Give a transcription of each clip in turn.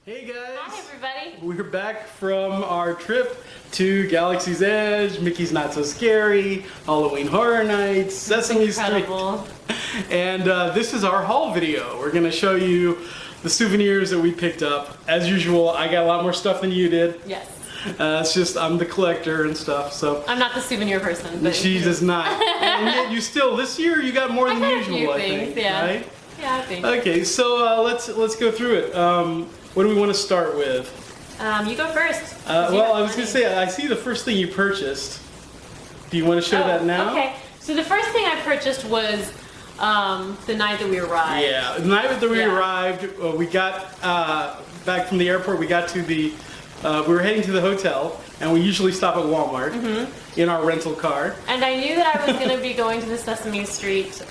Hey guys! Hi everybody! We're back from our trip to Galaxy's Edge, Mickey's Not So Scary, Halloween Horror Nights, Sesame Street. And this is our haul video. We're going to show you the souvenirs that we picked up. As usual, I got a lot more stuff than you did. Yes. It's just I'm the collector and stuff, so. I'm not the souvenir person. But she does not. And yet you still, this year you got more than usual, I think. Yeah. Right? Yeah, I think. Okay, so let's go through it. What do we want to start with? You go first. Well, I was going to say, I see the first thing you purchased. Do you want to show that now? Okay. So the first thing I purchased was the night that we arrived. Yeah, the night that we arrived, we got back from the airport. We got to the, we were heading to the hotel, and we usually stop at Walmart in our rental car. And I knew that I was going to be going to the Sesame Street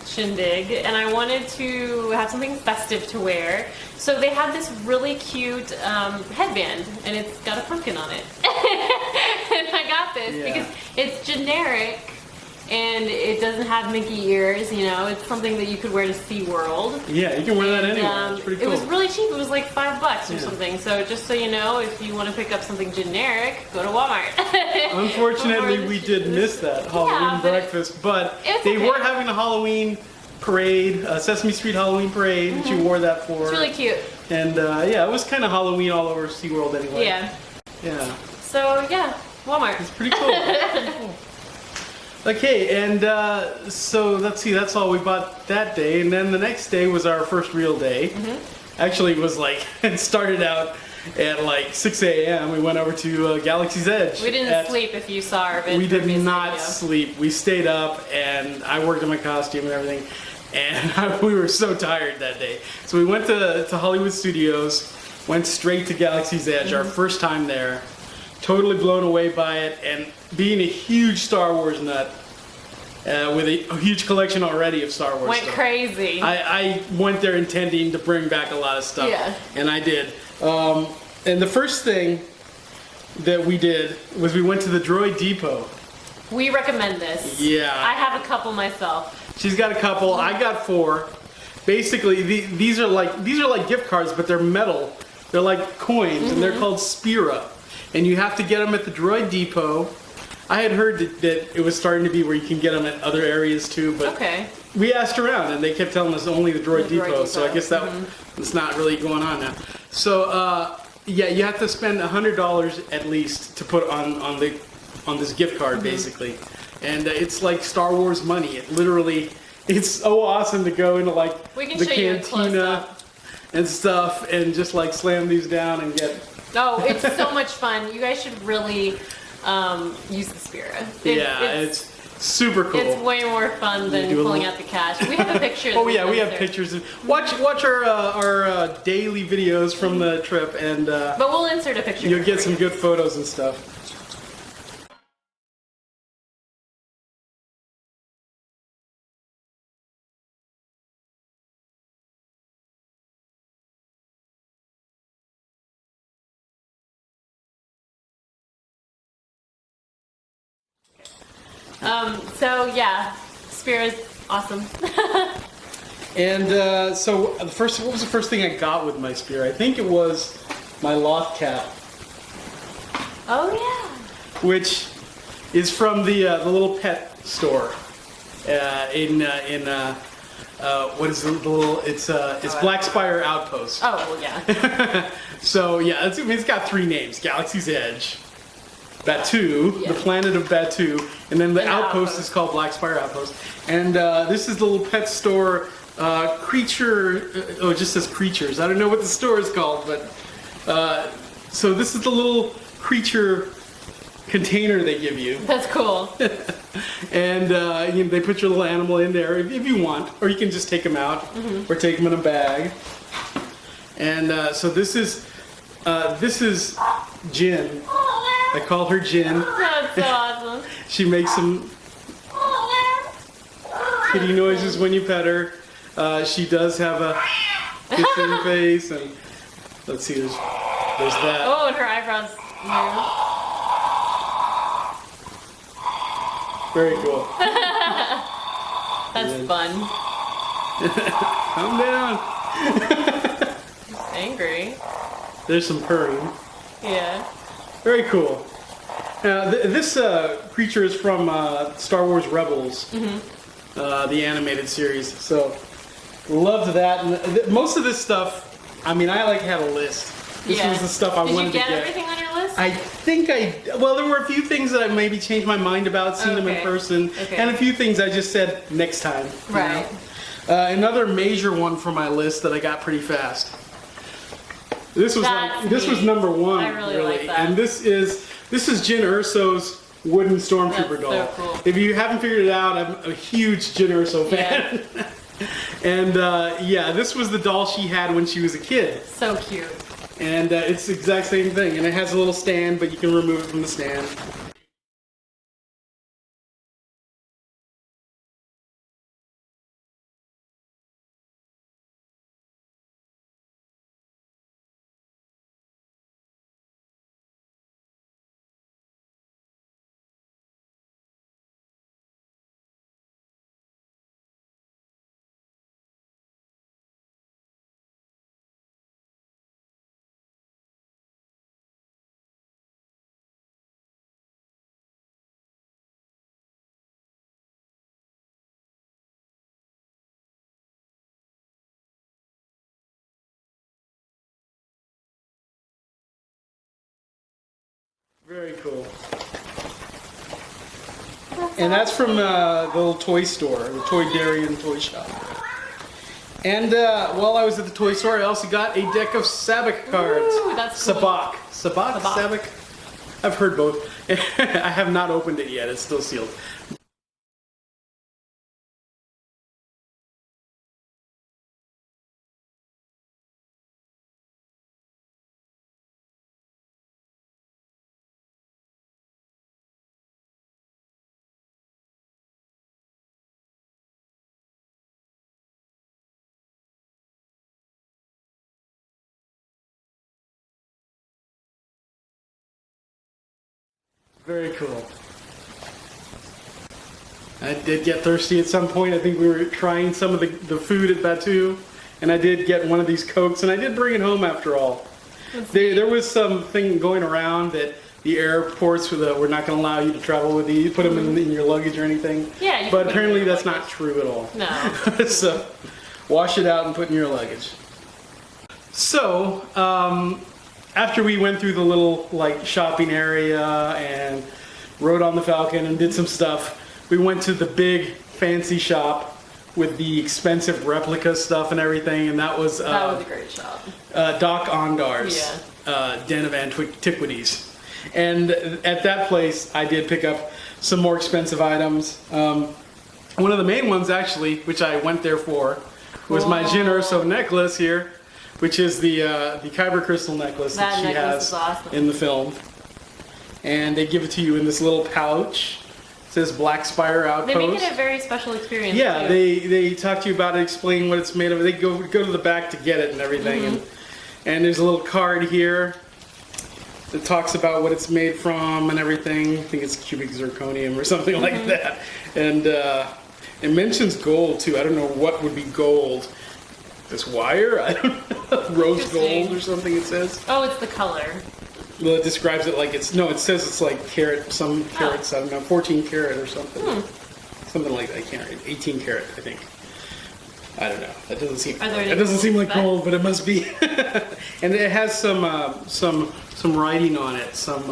shindig, and I wanted to have something festive to wear. So they had this really cute headband, and it's got a pumpkin on it. And I got this because it's generic, and it doesn't have Mickey ears, you know. It's something that you could wear to SeaWorld. Yeah, you can wear that anywhere. It's pretty cool. It was really cheap. It was like $5 or something. So just so you know, if you want to pick up something generic, go to Walmart. Unfortunately, we did miss that Halloween breakfast, but they were having a Halloween parade, Sesame Street Halloween parade that you wore that for. It's really cute. And yeah, it was kind of Halloween all over SeaWorld anyway. Yeah. Yeah. So yeah, Walmart. It's pretty cool. Pretty cool. Okay, and so let's see, that's all we bought that day, and then the next day was our first real day. Actually, it was like, it started out at like 6 a.m. We went over to Galaxy's Edge. We didn't sleep if you saw our video. We did not sleep. We stayed up, and I worked on my costume and everything, and we were so tired that day. So we went to Hollywood Studios, went straight to Galaxy's Edge, our first time there. Totally blown away by it, and being a huge Star Wars nut, with a huge collection already of Star Wars stuff. Crazy. I went there intending to bring back a lot of stuff, and I did. And the first thing that we did was we went to the Droid Depot. We recommend this. Yeah. I have a couple myself. She's got a couple. I got 4. Basically, these are like gift cards, but they're metal. They're like coins, and they're called Spira. And you have to get them at the Droid Depot. I had heard that it was starting to be where you can get them at other areas too, but we asked around and they kept telling us only the Droid Depot, so I guess that's not really going on now. So yeah, you have to spend $100 at least to put on this gift card basically, and it's like Star Wars money. It literally, it's so awesome to go into like the cantina and stuff and just like slam these down and get. Oh, it's so much fun. You guys should really use the Spira. It's super cool. It's way more fun than pulling out the cash. We have a picture. Oh yeah, we have pictures. Watch our daily videos from the trip, and but we'll insert a picture. You'll get some good photos and stuff. So yeah, Spira's awesome. And so what was the first thing I got with my Spira? I think it was my loft cap. Oh yeah. Which is from the little pet store in what is the little? It's Black Spire Outpost. Oh well, yeah. So yeah, it's got 3 names: Galaxy's Edge, Batuu, the planet of Batuu, and then the outpost is called Black Spire Outpost. And this is the little pet store creature. Oh, it just says creatures. I don't know what the store is called, but so this is the little creature container they give you. That's cool. And they put your little animal in there if you want, or you can just take them out or take them in a bag. And so this is Jin. I call her Jin. That's so awesome. She makes some kitty noises when you pet her. She does have a kissing face, and let's see, there's that. Oh, and her eyebrows move. Very cool. That's fun. Calm down. angry. There's some purring. Yeah. Very cool. Now, this creature is from Star Wars Rebels, the animated series. So, loved that. And most of this stuff, I mean, I like had a list. This was the stuff I wanted to get. Did you get everything on your list? I think well, there were a few things that I maybe changed my mind about seeing them in person, and a few things I just said next time. Right. Another major one from my list that I got pretty fast. This was this was number one. I really like that. And this is Jyn Erso's wooden stormtrooper doll. So cool. If you haven't figured it out, I'm a huge Jyn Erso fan. Yeah. And yeah, this was the doll she had when she was a kid. So cute. And it's the exact same thing. And it has a little stand, but you can remove it from the stand. Very cool. And that's from the little toy store, the Toy Dairy and Toy Shop. And while I was at the toy store, I also got a deck of Sabak cards. Ooh, that's cool. Sabak? Sabak? I've heard both. I have not opened it yet. It's still sealed. Very cool. I did get thirsty at some point. I think we were trying some of the food at Batu, and I did get one of these Cokes, and I did bring it home after all. There was something going around that the airports were not going to allow you to travel with these, put them in your luggage or anything. Yeah, but apparently that's not true at all. No. So, wash it out and put in your luggage. So, after we went through the little shopping area and rode on the Falcon and did some stuff, we went to the big fancy shop with the expensive replica stuff and everything, and that was a great shop. Doc Ondar's Den of Antiquities. And at that place, I did pick up some more expensive items. One of the main ones, actually, which I went there for, was my Jyn Erso necklace here, which is the kyber crystal necklace that she has in the film. And they give it to you in this little pouch. It says Black Spire Outpost. They make it a very special experience. Yeah, too. they talk to you about it, explain what it's made of. They go to the back to get it and everything. And there's a little card here that talks about what it's made from and everything. I think it's cubic zirconium or something like that. And it mentions gold too. I don't know what would be gold. This wire? I don't know. Rose gold or something it says. Oh, it's the color. Well, it describes it like it says it's like carat, some carats, I don't know, 14 carat or something. Something like that, I can't read. 18 carat, I think. I don't know. That doesn't seem like gold, but it must be. And it has some writing on it. Some,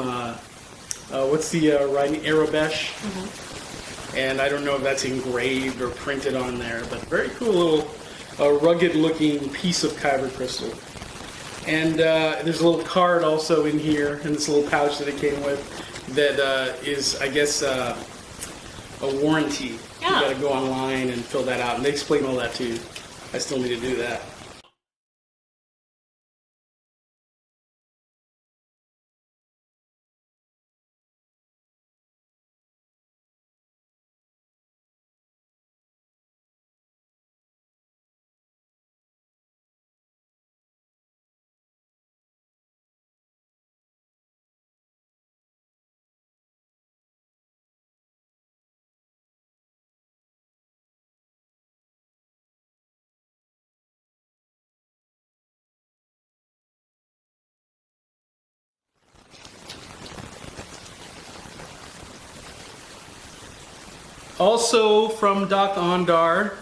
what's the writing? Arabesh. And I don't know if that's engraved or printed on there, but very cool little rugged-looking piece of kyber crystal. And there's a little card also in here, in this little pouch that it came with, that is, I guess, a warranty. You gotta go online and fill that out, and they explain all that to you. I still need to do that. Also from Doc Ondar,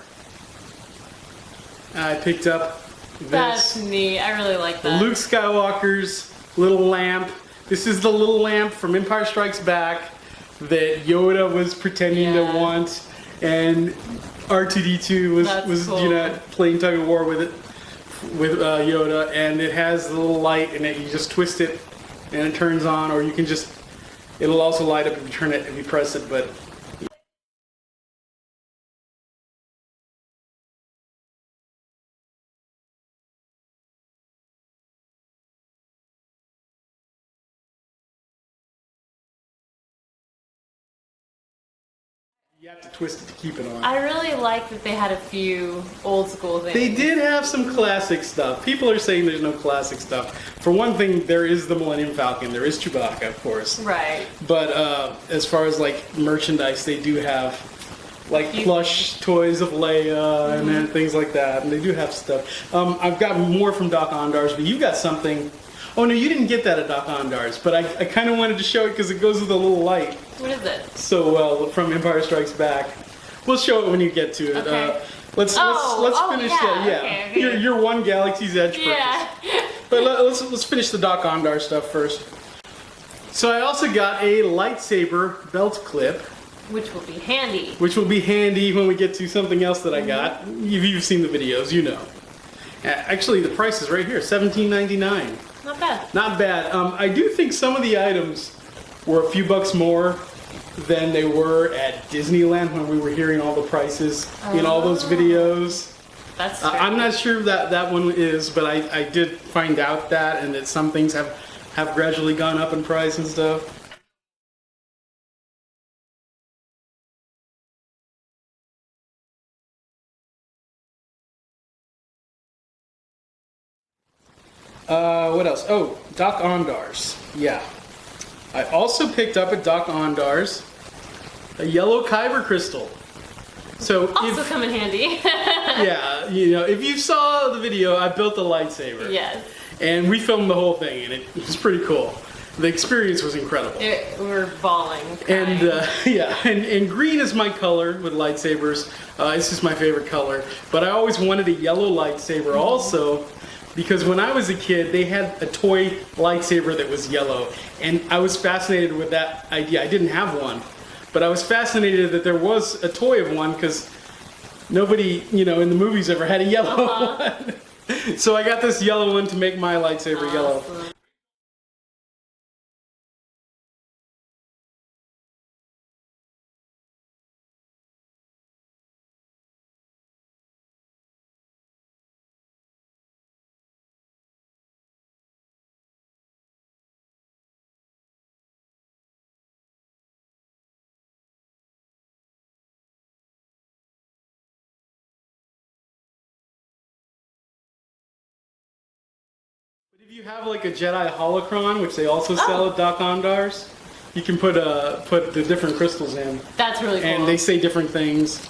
I picked up this. That's neat. I really like that. Luke Skywalker's little lamp. This is the little lamp from Empire Strikes Back that Yoda was pretending to want, and R2-D2 was cool. you know, playing tug of war with it, with Yoda, and it has the little light in it. You just twist it, and it turns on, or you can just. It'll also light up if you turn it, if you press it, but. You have to twist it to keep it on. I really like that they had a few old school things. They did have some classic stuff. People are saying there's no classic stuff. For one thing, there is the Millennium Falcon. There is Chewbacca, of course. Right. But as far as like merchandise, they do have like plush toys of Leia and then things like that. And they do have stuff. I've got more from Doc Ondar's, but you got something. Oh no, you didn't get that at Doc Ondar's, but I kind of wanted to show it because it goes with a little light. What is it? So well, from Empire Strikes Back. We'll show it when you get to it. Okay. Let's finish that. Yeah, Okay. Your one Galaxy's Edge purchase. Yeah. But let's finish the Doc Ondar stuff first. So I also got a lightsaber belt clip, Which will be handy. which will be handy when we get to something else that I got. If you've seen the videos, you know. Actually, the price is right here, $17.99. Not bad. Not bad. I do think some of the items were a few bucks more than they were at Disneyland when we were hearing all the prices in all those videos. That's true. I'm not sure that one is, but I did find out that, and that some things have gradually gone up in price and stuff. What else? Oh, Doc Ondar's. Yeah. I also picked up at Doc Ondar's a yellow kyber crystal. So also come in handy. yeah, you know, if you saw the video, I built a lightsaber. Yes. And we filmed the whole thing, and it was pretty cool. The experience was incredible. We were bawling. And yeah, and green is my color with lightsabers. It's just my favorite color. But I always wanted a yellow lightsaber also, because when I was a kid, they had a toy lightsaber that was yellow, and I was fascinated with that idea. I didn't have one, but I was fascinated that there was a toy of one, because nobody, you know, in the movies ever had a yellow one. So I got this yellow one to make my lightsaber yellow. But if you have like a Jedi holocron, which they also sell at Doc Ondar's, you can put the different crystals in. That's really cool. And they say different things.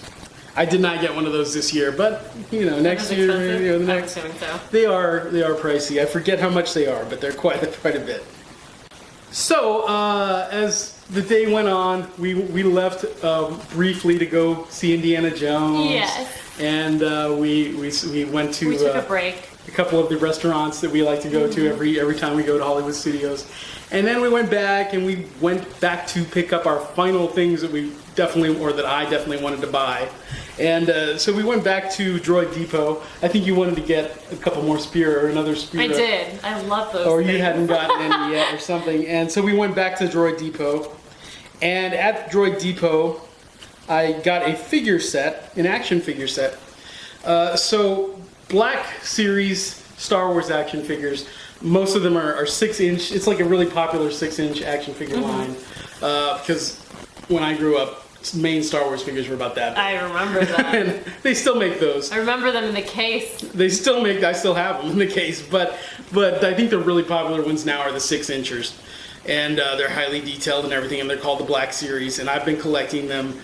I did not get one of those this year, but you know, next year, expensive? you know, the I'm next, assuming so. they are pricey. I forget how much they are, but they're quite a bit. So as the day went on, we left briefly to go see Indiana Jones. Yes. And we went to. We took a break. A couple of the restaurants that we like to go to every time we go to Hollywood Studios. And then we went back to pick up our final things that that I definitely wanted to buy. And so we went back to Droid Depot. I think you wanted to get a couple more Spear or another Spear. I did. I love those Or things. you hadn't gotten any yet or something. And so we went back to Droid Depot. And at Droid Depot, I got a figure set, an action figure set. So Black Series Star Wars action figures, most of them are 6-inch. It's like a really popular 6-inch action figure line. Because when I grew up, main Star Wars figures were about that big. I remember that. And they still make those. I remember them in the case. I still have them in the case, but I think the really popular ones now are the 6-inchers. And they're highly detailed and everything, and they're called the Black Series, and I've been collecting them.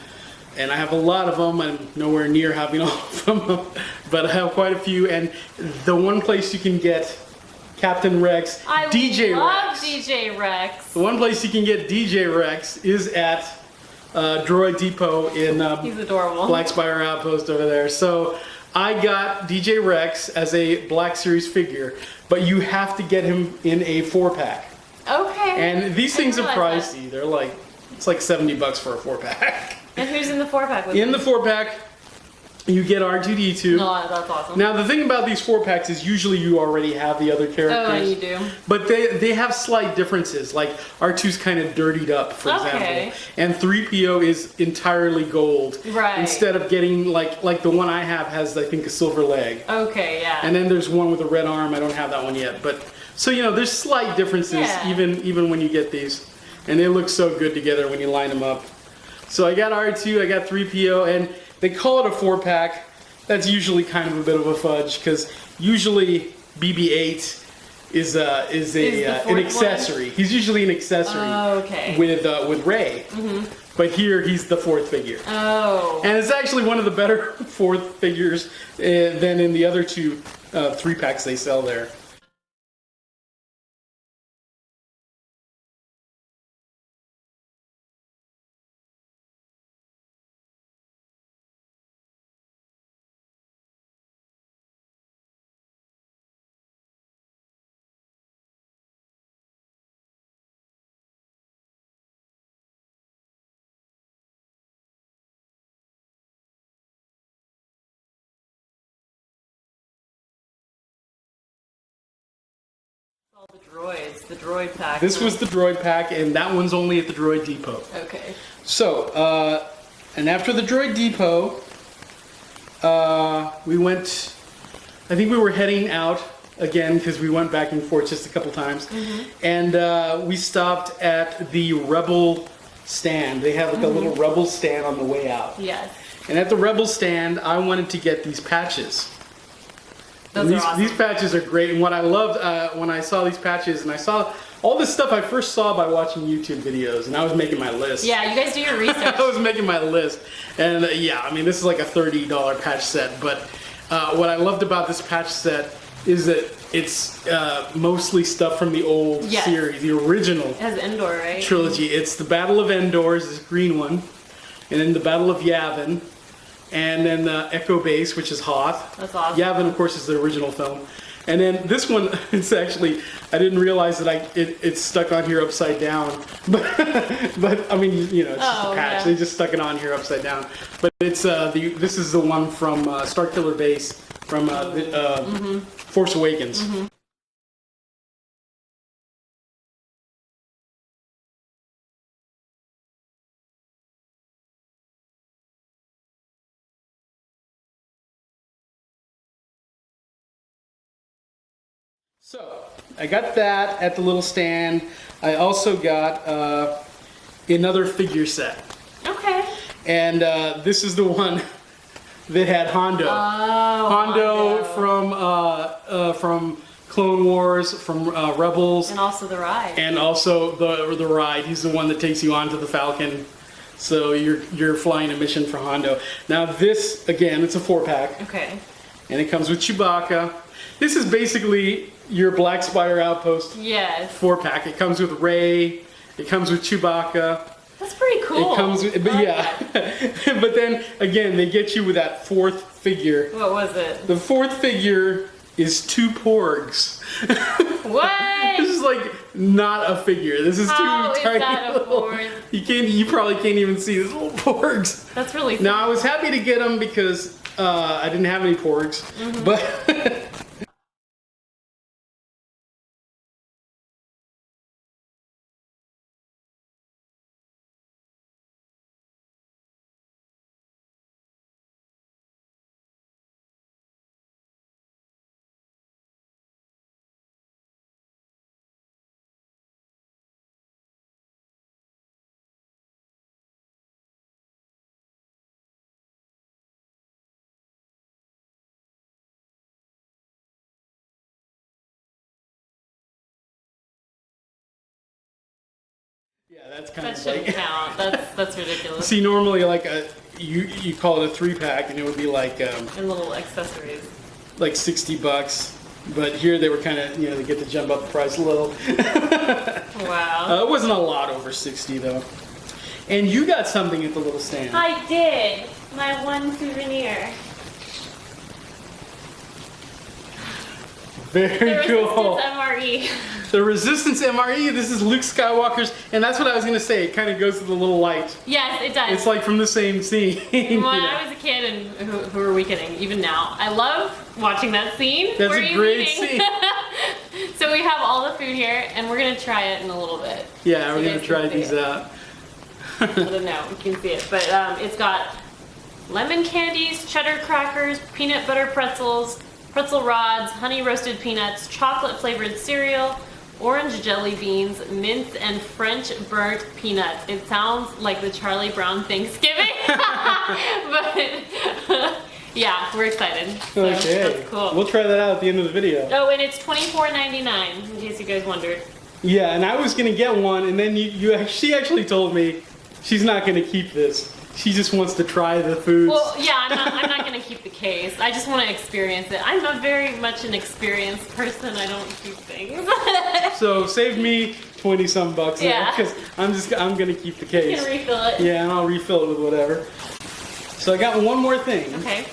And I have a lot of them. I'm nowhere near having all of them, but I have quite a few. And the one place you can get Captain Rex, I DJ love Rex. DJ Rex. The one place you can get DJ Rex is at Droid Depot in He's adorable. Black Spire Outpost over there. So I got DJ Rex as a Black Series figure, but you have to get him in a 4-pack. Okay. And these things are realize pricey. They're like, it's like $70 for a 4-pack. And who's in the 4-pack with In you? the 4-pack, you get R2-D2. No, that's awesome. Now the thing about these 4-packs is usually you already have the other characters. Oh, you do. But they have slight differences. Like R2's kind of dirtied up, for Okay. example, and 3PO is entirely gold. Right. Instead of getting like the one I have has, I think, a silver leg. Okay, yeah. And then there's one with a red arm. I don't have that one yet, but so there's slight differences Yeah. even when you get these, and they look so good together when you line them up. So I got R2, I got 3PO, and they call it a 4-pack. That's usually kind of a bit of a fudge because usually BB-8 is an accessory. He's usually an accessory Okay. with Rey. But here he's the 4th figure. Oh. And it's actually one of the better 4th figures than in the other 2 3-packs they sell there. All the droids, the droid pack. This was the droid pack, and that one's only at the Droid Depot. Okay. So, and after the Droid Depot, we went, I think we were heading out again because we went back and forth just a couple times. And we stopped at the Rebel stand. They have like a little Rebel stand on the way out. Yes. And at the Rebel stand, I wanted to get these patches. Those are awesome. These patches are great, and what I loved when I saw these patches, and I saw all this stuff I first saw by watching YouTube videos, and I was making my list. Yeah, you guys do your research. I was making my list, and yeah, I mean, this is like a $30 patch set, but what I loved about this patch set is that it's mostly stuff from the old series, the original It has Endor, right? trilogy. It's the Battle of Endor is this green one, and then the Battle of Yavin, and then the Echo Base, which is Hoth. That's awesome. Yavin, of course, is the original film. And then this one, it's actually, I didn't realize that it's stuck on here upside down. But I mean, it's just a patch. Yeah. They just stuck it on here upside down. But it's this is the one from Starkiller Base from Force Awakens. So I got that at the little stand. I also got another figure set, Okay. and this is the one that had Hondo. Oh, From Clone Wars, from Rebels, And also the ride. and also the ride. He's the one that takes you onto the Falcon. So you're flying a mission for Hondo. Now this again, it's a 4-pack. Okay. And it comes with Chewbacca. This is basically your Black Spire Outpost Yes. 4-pack. It comes with Rey. It comes with Chewbacca. That's pretty cool. It comes with, but I like yeah. that. But then again, they get you with that 4th figure. What was it? The 4th figure is 2 porgs. What? This is like not a figure. This is How 2 is tiny that a little. porg? You probably can't even see these little porgs. That's really Now I was happy to get them because I didn't have any porgs, but. Yeah, that's kind That of shouldn't like. count. That's ridiculous. See, normally like you call it a 3-pack, and it would be like And little accessories. like $60, but here they were kind of they get to jump up the price a little. Wow. It wasn't a lot over 60 though. And you got something at the little stand. I did. My one souvenir. Very cool. MRE. The Resistance MRE. This is Luke Skywalker's, and that's what I was gonna say. It kind of goes to the little light. Yes, it does. It's like from the same scene. When I was a kid, and who are we kidding? Even now, I love watching that scene. That's where a he's great eating. scene. So we have all the food here, and we're gonna try it in a little bit. Yeah, So we're you gonna guys try can see these it. out. I don't know, you can see it, but it's got lemon candies, cheddar crackers, peanut butter pretzels, pretzel rods, honey roasted peanuts, chocolate flavored cereal, orange jelly beans, mint and French burnt peanuts. It sounds like the Charlie Brown Thanksgiving, but yeah, we're excited. So Okay, that's cool. We'll try that out at the end of the video. Oh, and it's $24.99 in case you guys wondered. Yeah, and I was gonna get one, and then she actually told me she's not gonna keep this. She just wants to try the foods. Well, yeah, I'm not gonna keep the case. I just want to experience it. I'm a very much an experienced person. I don't keep things. So save me 20-some bucks Yeah. because I'm gonna keep the You case. can refill it. Yeah, and I'll refill it with whatever. So I got one more thing, Okay.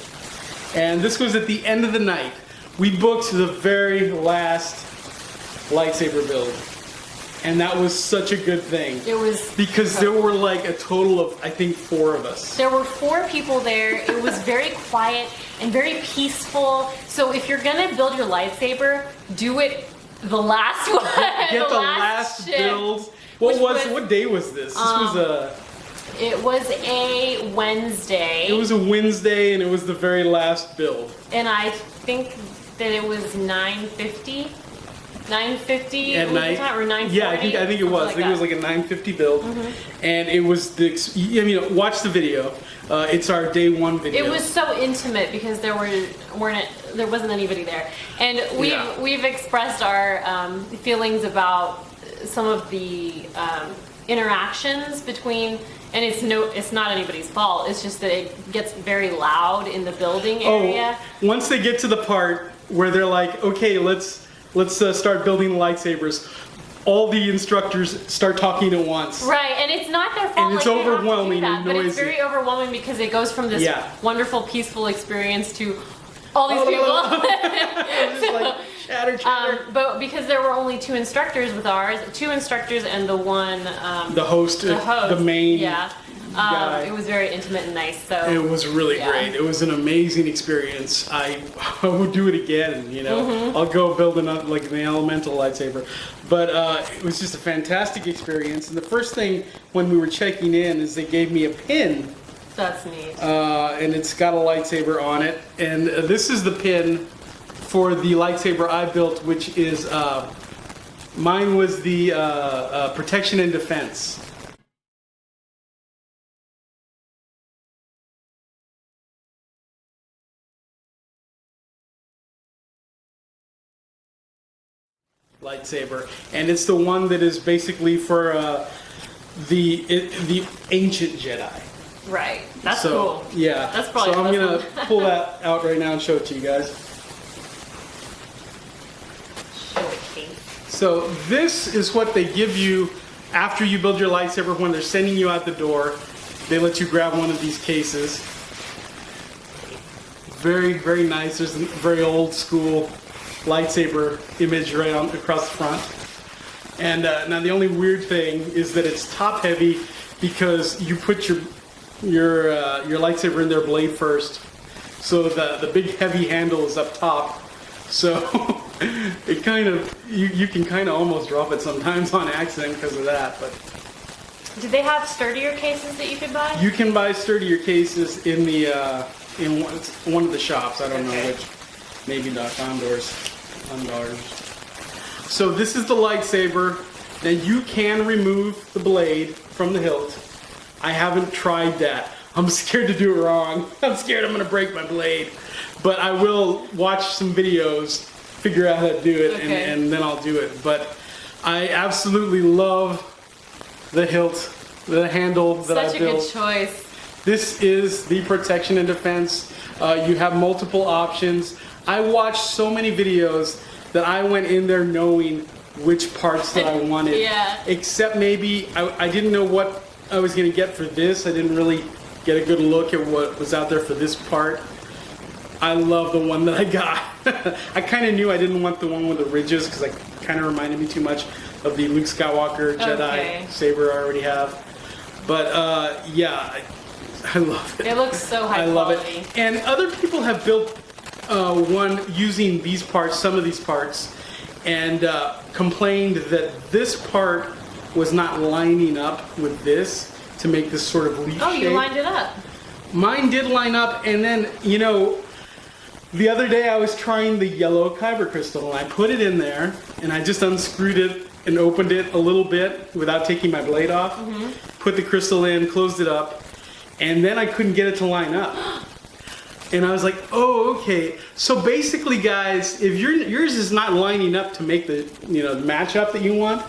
and this was at the end of the night. We booked the very last lightsaber build, and that was such a good thing. It was Because there were like a total of, I think, 4 of us. There were 4 people there. It was very quiet and very peaceful. So if you're gonna build your lightsaber, do it the last one. Get the last shift, build. which What day was this? This was a. It was a Wednesday. It was a Wednesday, and it was the very last build. And I think that it was 9:50. 9:50 At night, or 9:40. yeah, I think it was. I think it was like a 9:50 build, and it was the. I mean, watch the video. It's our day 1 video. It was so intimate because there wasn't anybody there, and we've expressed our feelings about some of the interactions between. And it's not anybody's fault. It's just that it gets very loud in the building area. Oh, once they get to the part where they're like, okay, let's start building lightsabers. All the instructors start talking at once. Right, and it's not their fault. And it's like, they have to do overwhelming that, and but it's noisy. very overwhelming because it goes from this Yeah. wonderful, peaceful experience to all these people. Just like chatter. But because there were only 2 instructors with ours, 2 instructors and the one The host, the main guy. it was very intimate and nice. So It was really Yeah. great. It was an amazing experience. I would do it again. You know, I'll go build an elemental lightsaber. But it was just a fantastic experience. And the first thing when we were checking in is they gave me a pin. that's neat. And it's got a lightsaber on it. And this is the pin for the lightsaber I built, which is mine was the protection and defense. Lightsaber, and it's the one that is basically for the ancient Jedi. Right, that's So, cool. Yeah. That's probably So I'm gonna awesome. pull that out right now and show it to you guys. Showcase. So this is what they give you after you build your lightsaber when they're sending you out the door. They let you grab one of these cases. Very, very nice. There's a very old school lightsaber image right on across the front. And now the only weird thing is that it's top heavy because you put your lightsaber in their blade first. So the big heavy handle is up top. So it kind of you can kind of almost drop it sometimes on accident because of that. But Did they have sturdier cases that you could buy? you can buy sturdier cases in the in one of the shops. I don't know Okay. which. Maybe not Gondor's. So this is the lightsaber. Now you can remove the blade from the hilt. I haven't tried that. I'm scared to do it wrong. I'm scared I'm gonna break my blade. But I will watch some videos, figure out how to do it, Okay. and then I'll do it. But I absolutely love the hilt, the handle that I Such a built. good choice. This is the protection and defense. You have multiple options. I watched so many videos that I went in there knowing which parts that I wanted. Yeah. Except maybe I didn't know what I was gonna get for this. I didn't really get a good look at what was out there for this part. I love the one that I got. I kind of knew I didn't want the one with the ridges because it kind of reminded me too much of the Luke Skywalker Jedi saber I already have. But yeah, I love it. It looks so high I love quality. it. And other people have built one using these parts, some of these parts, and complained that this part was not lining up with this to make this sort of leaf shape. Oh, you lined it up. Mine did line up, and then, you know, the other day I was trying the yellow kyber crystal, and I put it in there, and I just unscrewed it and opened it a little bit without taking my blade off, put the crystal in, closed it up, and then I couldn't get it to line up. And I was like, oh, okay. So basically, guys, if yours is not lining up to make the, you know, the matchup that you want,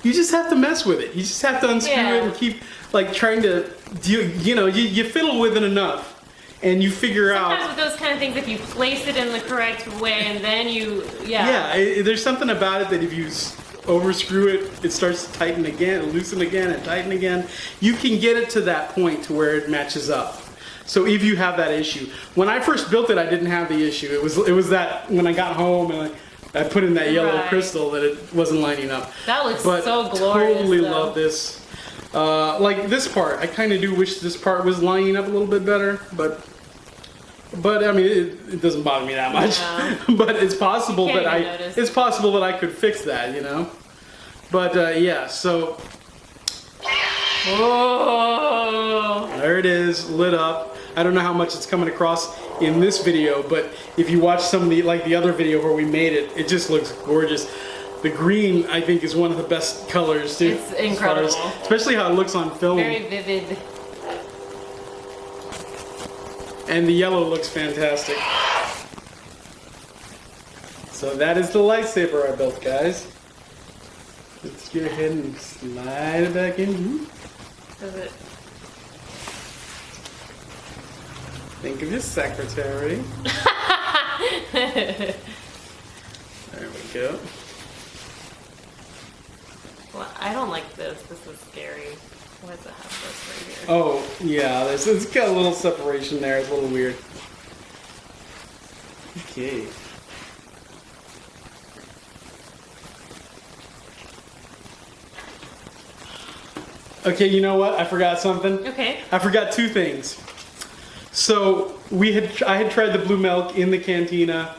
you just have to mess with it. You just have to unscrew it and keep like trying to, you know, you fiddle with it enough, and you figure out. Sometimes with those kind of things, if you place it in the correct way, and then you, there's something about it that if you overscrew it, it starts to tighten again, loosen again, and tighten again. You can get it to that point to where it matches up. So if you have that issue, when I first built it, I didn't have the issue. It was that when I got home and I put in that yellow crystal that it wasn't lining up. That looks but so glorious. Totally though. love this. Like this part, I kind of do wish this part was lining up a little bit better, but I mean it doesn't bother me that much. Yeah. But it's possible Can't that even notice. it's possible that I could fix that, you know. But yeah, so Whoa! there it is, lit up. I don't know how much it's coming across in this video, but if you watch some of the other video where we made it, it just looks gorgeous. The green, I think, is one of the best colors too. It's incredible. Especially how it looks on film. Very vivid. And the yellow looks fantastic. So that is the lightsaber I built, guys. Let's go ahead and slide it back in. Does it? Think of your secretary. There we go. Well, I don't like this. This is scary. Why does it have this right here? Oh, yeah, it's got a little separation there. It's a little weird. Okay. Okay, you know what? I forgot something. Okay. I forgot two things. So I had tried the blue milk in the cantina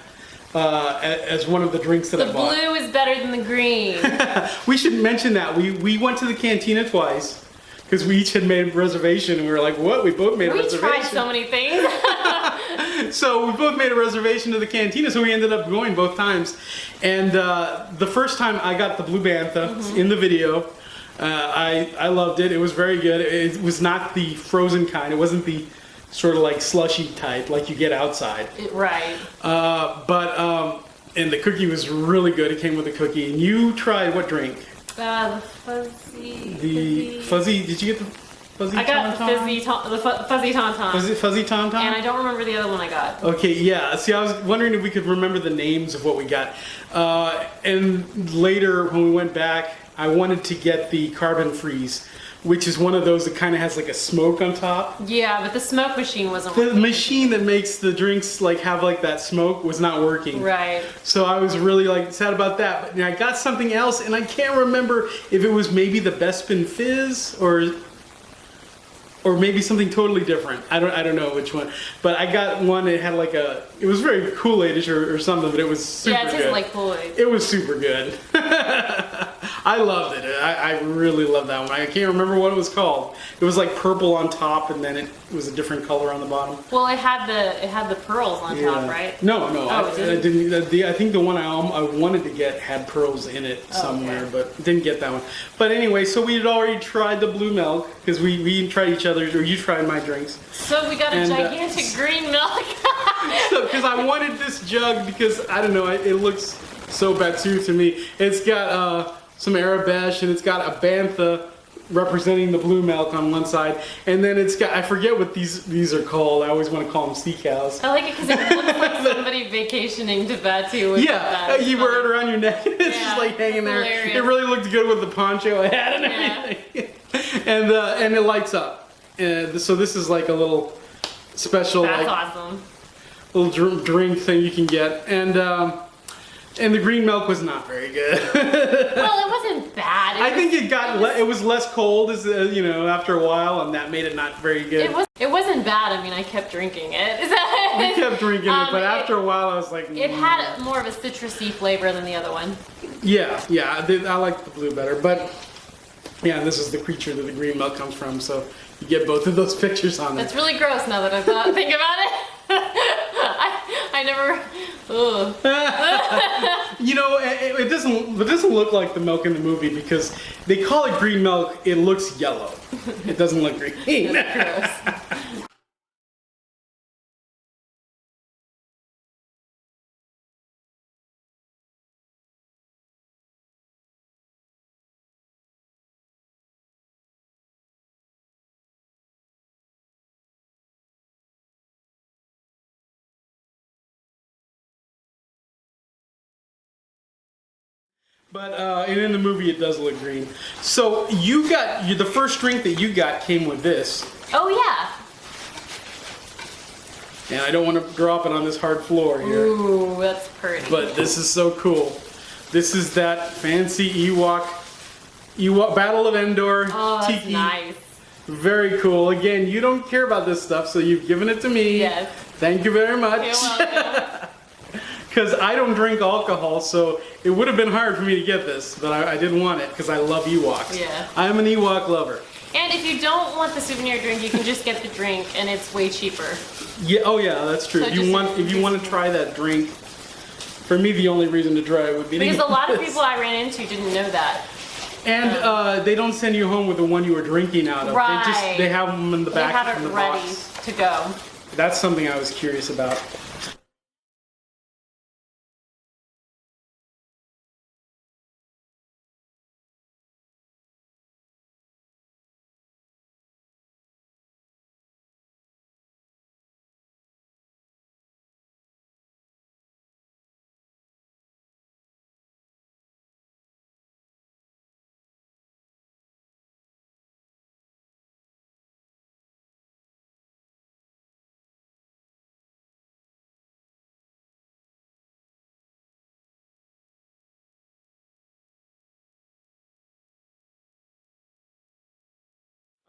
as one of the drinks that The I bought. blue is better than the green. We should mention that we went to the cantina twice because we each had made a reservation, and we were like, "What? We both made a We reservation." tried so many things. So we both made a reservation to the cantina, so we ended up going both times. And the first time I got the blue bantha in the video. I loved it. It was very good. It was not the frozen kind. It wasn't the sort of like slushy type like you get outside. Right. And the cookie was really good. It came with a cookie. And you tried what drink? The fuzzy. The fuzzy. Did you get the fuzzy? I got the fuzzy tauntaun. Was it fuzzy tauntaun? And I don't remember the other one I got. Okay, yeah. See, I was wondering if we could remember the names of what we got. And later, when we went back, I wanted to get the carbon freeze, which is one of those that kind of has like a smoke on top. Yeah, but the smoke machine wasn't The working. machine that makes the drinks like have like that smoke was not working. Right. So I was really like sad about that. But I got something else, and I can't remember if it was maybe the Bespin Fizz or maybe something totally different. I don't know which one. But I got one that had like it was very Kool-Aid-ish or something, but it was super good. Yeah, it tasted like Kool-Aid. It was super good. I loved it. I really loved that one. I can't remember what it was called. It was like purple on top, and then it was a different color on the bottom. Well, it had the pearls on top, right? No. Oh, I didn't. I think the one I wanted to get had pearls in it somewhere, but didn't get that one. But anyway, so we had already tried the blue milk because we tried each other's, or you tried my drinks. So we got a gigantic green milk. Because I wanted this jug because I don't know, it looks so Batsu to me. It's got some Arabesh, and it's got a bantha representing the blue milk on one side, and then it's got, I forget what these are called. I always want to call them sea cows. I like it because it looks like somebody vacationing to Batu with that. You wear it around your neck, and it's just like hanging there. Hilarious. It really looked good with the poncho I had and everything. and it lights up. And so this is like a little special, That's like awesome. little drink thing you can get, and the green milk was not very good. Well, it wasn't bad. I think it was less cold as after a while, and that made it not very good. It wasn't bad. I mean, I kept drinking it. We kept drinking it, but after a while, I was like, it had more of a citrusy flavor than the other one. Yeah, I like the blue better, but yeah, this is the creature that the green milk comes from, so you get both of those pictures on there. It's really gross now that I think about it. I never. Ugh. It doesn't look like the milk in the movie because they call it green milk. It looks yellow. It doesn't look green. Gross. But and in the movie, it does look green. So the first drink that you got came with this. Oh yeah. And I don't want to drop it on this hard floor here. Ooh, that's pretty. But this is so cool. This is that fancy Ewok Battle of Endor Oh, that's tiki. nice. Very cool. Again, you don't care about this stuff, so you've given it to me. Yes. Thank you very much. You're welcome. Because I don't drink alcohol, so it would have been hard for me to get this, but I didn't want it because I love Ewoks. Yeah. I'm an Ewok lover. And if you don't want the souvenir drink, you can just get the drink, and it's way cheaper. Yeah. Oh yeah, that's true. So If you want to try that drink, for me the only reason to try it would be Because a lot of this. people I ran into didn't know that. And they don't send you home with the one you were drinking out of. Right. They have them in the back They have in it the ready box. to go. That's something I was curious about.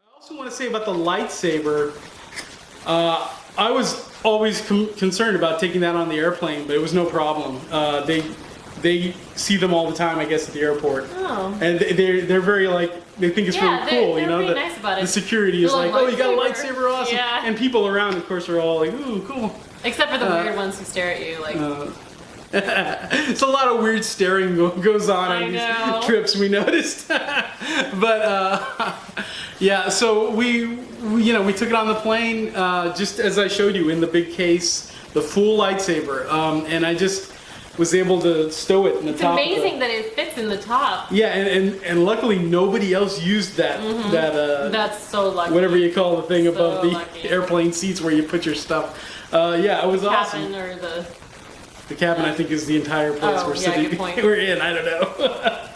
I also want to say about the lightsaber, I was always concerned about taking that on the airplane, but it was no problem. They see them all the time, I guess, at the airport. Oh. And they're very they think it's really cool, they're really nice about it. The security is Little like, oh, you got a lightsaber. lightsaber, awesome. Yeah. And people around, of course, are all like, ooh, cool. Except for the weird ones who stare at you like. It's a lot of weird staring goes on I know. these trips, we noticed. But yeah, so we took it on the plane, just as I showed you in the big case, the full lightsaber, and I just was able to stow it in the It's top. amazing that it fits in the top. Yeah, and luckily nobody else used that That's so lucky. whatever you call the thing So above the lucky. airplane seats where you put your stuff. Yeah, it was awesome. Cabin or the. The cabin, I think, is the entire place Oh, we're yeah, sitting. good point. We're in. I don't know.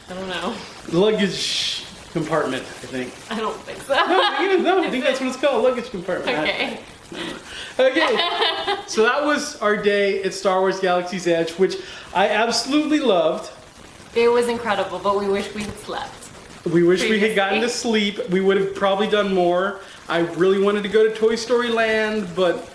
I don't know. Luggage compartment, I think. I don't think so. No, I think that's what it's called. Luggage compartment. Okay. Okay. So that was our day at Star Wars Galaxy's Edge, which I absolutely loved. It was incredible, but we wish we had slept. We wish we had Previously. gotten to sleep. We would have probably done more. I really wanted to go to Toy Story Land, but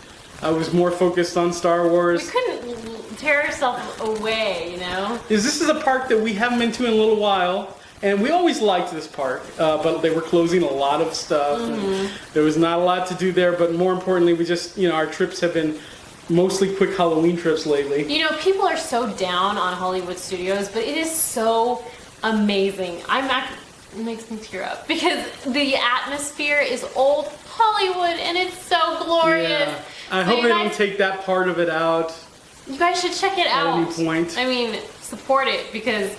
I was more focused on Star Wars. We couldn't tear ourselves away, you know? This is a park that we haven't been to in a little while, and we always liked this park, but they were closing a lot of stuff. And there was not a lot to do there, but more importantly, we just, our trips have been mostly quick Halloween trips lately. You know, people are so down on Hollywood Studios, but it is so amazing. It makes me tear up because the atmosphere is old Hollywood and it's so glorious. Yeah. I So hope you they guys- don't take that part of it out You guys should check it at out. any point. I mean, support it because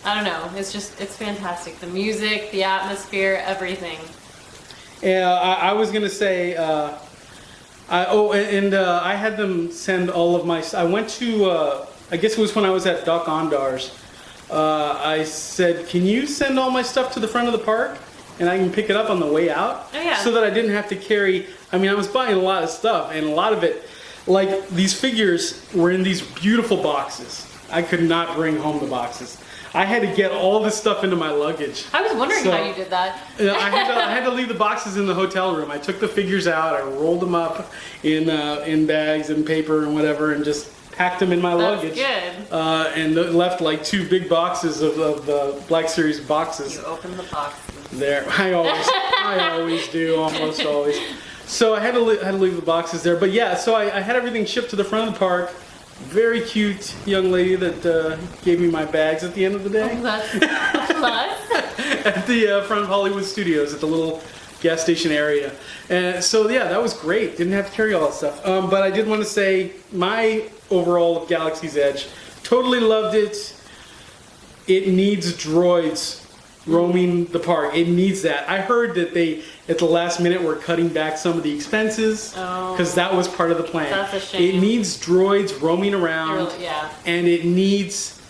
I don't know. It's fantastic. The music, the atmosphere, everything. I was gonna say, I had them send all of my. I went to, I guess it was when I was at Doc Ondar's. I said, can you send all my stuff to the front of the park? And I can pick it up on the way out? Oh, yeah. So that I didn't have to carry, I mean, I was buying a lot of stuff, and a lot of it, like, these figures were in these beautiful boxes. I could not bring home the boxes. I had to get all this stuff into my luggage. I was wondering how you did that. I had to leave the boxes in the hotel room. I took the figures out, I rolled them up in bags and paper and whatever, and just packed them in my luggage. Good. And left like 2 big boxes of the Black Series boxes. You open the boxes. There, I always do, almost always. So I had to leave the boxes there. But yeah, so I had everything shipped to the front of the park. Very cute young lady that gave me my bags at the end of the day. Oh, that's plus. At the front of Hollywood Studios at the little gas station area. And so yeah, that was great. Didn't have to carry all that stuff. But I did want to say my overall of Galaxy's Edge, totally loved it. It needs droids roaming the park. It needs that. I heard that they, at the last minute, were cutting back some of the expenses because that was part of the plan. That's a shame. It needs droids roaming around, and it needs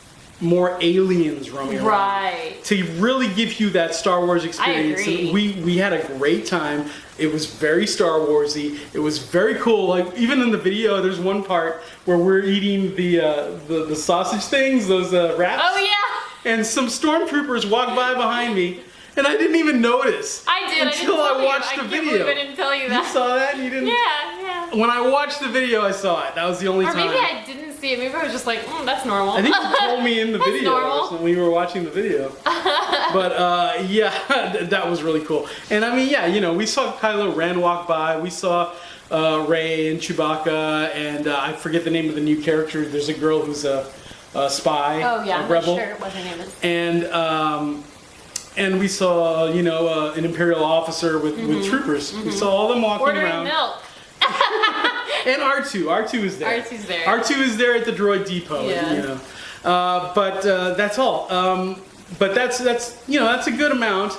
more aliens roaming around to really give you that Star Wars experience. I agree. And we had a great time. It was very Star Warsy. It was very cool. Like even in the video, there's one part where we're eating the sausage things, those wraps. Oh yeah. And some stormtroopers walked by behind me, and I didn't even notice. I did until I watched the video. I can't believe I didn't tell you that. You saw that? And you didn't? Yeah. When I watched the video, I saw it. That was the only time. Or maybe I didn't see it. Maybe I was just like, that's normal. I think you told me in the video when we were watching the video. But yeah, that was really cool. And I mean, yeah, you know, we saw Kylo Ren walk by. We saw Rey and Chewbacca, and I forget the name of the new character. There's a girl who's a spy, oh yeah, a rebel. I'm not sure what her name is. And we saw, you know, an Imperial officer with troopers. We saw all them walking around. Milk. And R2. R2 is there. R2's there. R2 is there at the droid depot. Yeah. You know. But that's all. But that's you know, that's a good amount.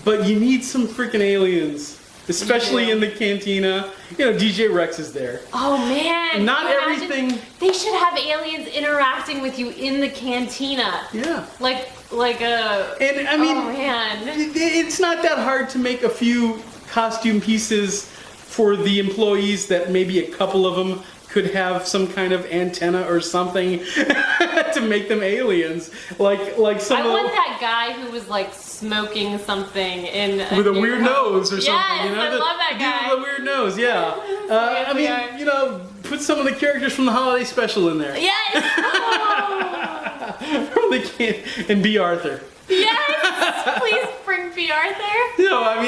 But you need some freaking aliens, especially in the cantina. You know, DJ Rex is there. Oh man! Not everything. They should have aliens interacting with you in the cantina. Yeah. Like a. And I mean, oh man, it's not that hard to make a few costume pieces for the employees that maybe a couple of them could have some kind of antenna or something to make them aliens. Like some. I want that guy who was like smoking something with a weird nose or something. Yes, you know, I love that guy. With a weird nose, yeah. I mean, you know, put some of the characters from the holiday special in there. Yes. Oh. And B. Arthur. Yes, please bring B. Arthur. No, I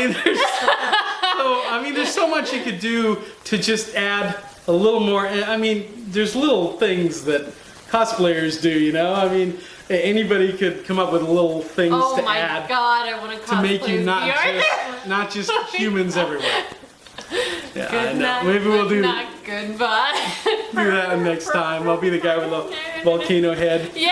mean, there's so much you could do to just add a little more. I mean, there's little things that cosplayers do, you know? I mean, anybody could come up with little things to add. Oh my god, I want to cosplay to make you not just humans everywhere. Yeah, I know. Maybe we'll do goodbye. Do that next time. I'll be the guy with the volcano head. Yeah.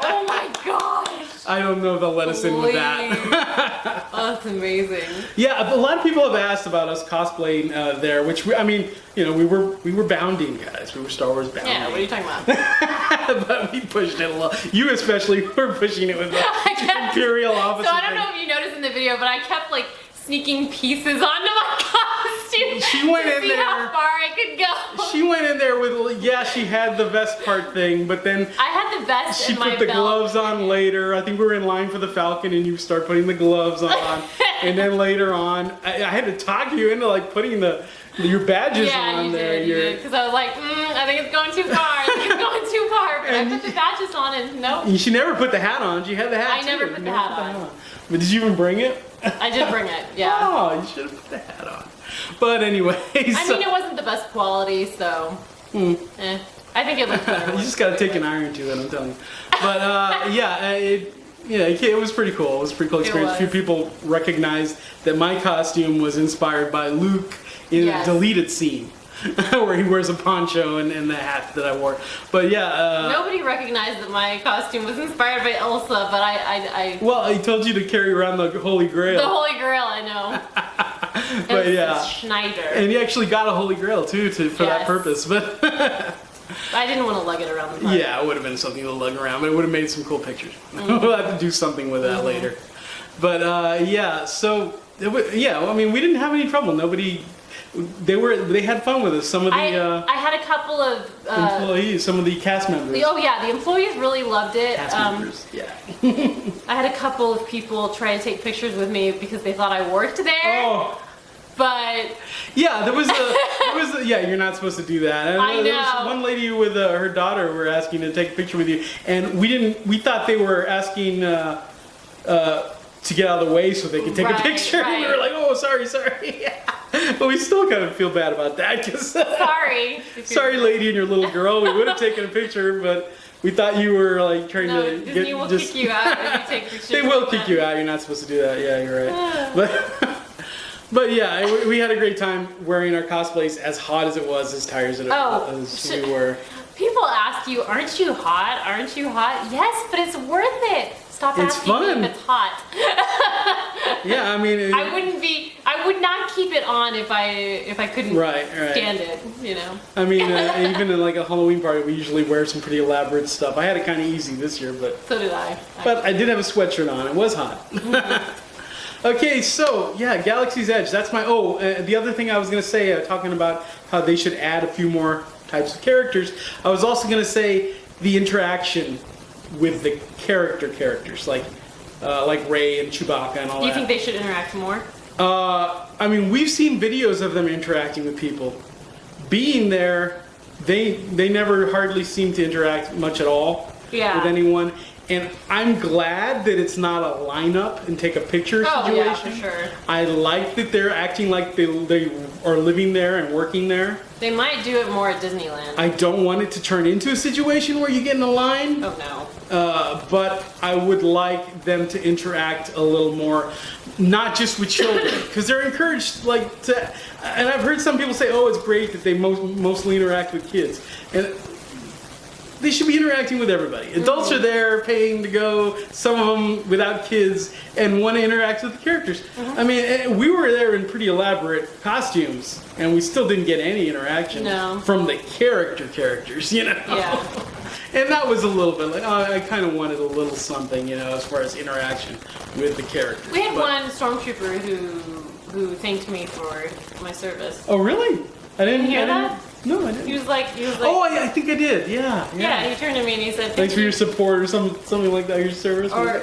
Oh my gosh. I don't know if they'll let us in with that. Oh, that's amazing. Yeah, a lot of people have asked about us cosplaying there, which I mean, you know, we were bounding guys. We were Star Wars bounding. Yeah, what are you talking about? But we pushed it a lot. You especially were pushing it with the Imperial officer. So I don't know if you noticed in the video, but I kept like sneaking pieces onto my costume she went to in see there, how far I could go. She went in there with, she had the vest part thing, but then I had the vest she in my put the belt. gloves on later. I think we were in line for the Falcon and you start putting the gloves on. And then later on, I had to talk you into like putting your badges on there. Yeah, you did. Because I was like, I think it's going too far. I think it's going too far. But I put the badges on and nope. She never put the hat on. She had the hat I never put the hat on. But did you even bring it? I did bring it, yeah. Oh, you should have put the hat on. But anyway, I mean, it wasn't the best quality, so. I think it looked better. You just got to take an iron to it, I'm telling you. But it was pretty cool. It was a pretty cool experience. A few people recognized that my costume was inspired by Luke in a deleted scene. Where he wears a poncho and the hat that I wore. But yeah. Nobody recognized that my costume was inspired by Elsa, but I Well, I told you to carry around the Holy Grail. The Holy Grail, I know. But yeah. Schneider. And you actually got a Holy Grail too for that purpose. But I didn't want to lug it around the park. Yeah, it would have been something to lug around, but it would have made some cool pictures. We'll have to do something with that later. But yeah, so I mean, we didn't have any trouble. Nobody. They had fun with us. Some of the I had a couple of employees, some of the cast members. the employees really loved it. Cast members, yeah. I had a couple of people try to take pictures with me because they thought I worked there. Oh. But yeah, there was yeah. You're not supposed to do that. And I there was know. one lady with her daughter were asking to take a picture with you, and we didn't. We thought they were asking to get out of the way so they could take a Right, picture. right. And we were like, oh, sorry. But we still kind of feel bad about that because sorry. sorry, lady and your little girl. We would have taken a picture, but we thought you were like trying No, to Disney get will just. kick you out if you take pictures. They will like kick that. you out. You're not supposed to do that. Yeah, you're right. But yeah, we had a great time wearing our cosplays, as hot as it was, as tired as we were. People ask you, aren't you hot? Aren't you hot? Yes, but it's worth it. Stop It's asking fun. me if it's hot. Yeah, I mean, I would not keep it on if I couldn't Right. stand it, you know. I mean, even in like a Halloween party, we usually wear some pretty elaborate stuff. I had it kind of easy this year, but So did I. but I did have a sweatshirt on. It was hot. Okay, so yeah, Galaxy's Edge. That's my. The other thing I was gonna say, talking about how they should add a few more types of characters. I was also gonna say the interaction with the characters, like Rey and Chewbacca and all Do you that. think they should interact more? I mean, we've seen videos of them interacting with people. Being there, they never hardly seem to interact much at all Yeah. with anyone. And I'm glad that it's not a lineup and take a picture situation. Yeah, for sure. I like that they're acting like they are living there and working there. They might do it more at Disneyland. I don't want it to turn into a situation where you get in a line. Oh no. But I would like them to interact a little more, not just with children, because they're encouraged to. And I've heard some people say, "Oh, it's great that they mostly interact with kids," and they should be interacting with everybody. Adults are there, paying to go. Some of them without kids and want to interact with the characters. I mean, we were there in pretty elaborate costumes, and we still didn't get any interaction from the characters, you know. Yeah. And that was a little bit like, I kind of wanted a little something, you know, as far as interaction with the characters. We had one stormtrooper who thanked me for my service. Oh, really? I didn't hear that? No, I didn't. He was like, Oh, I think I did. Yeah. yeah. He turned to me and he said, Thanks for your support or something like that. Your service. Or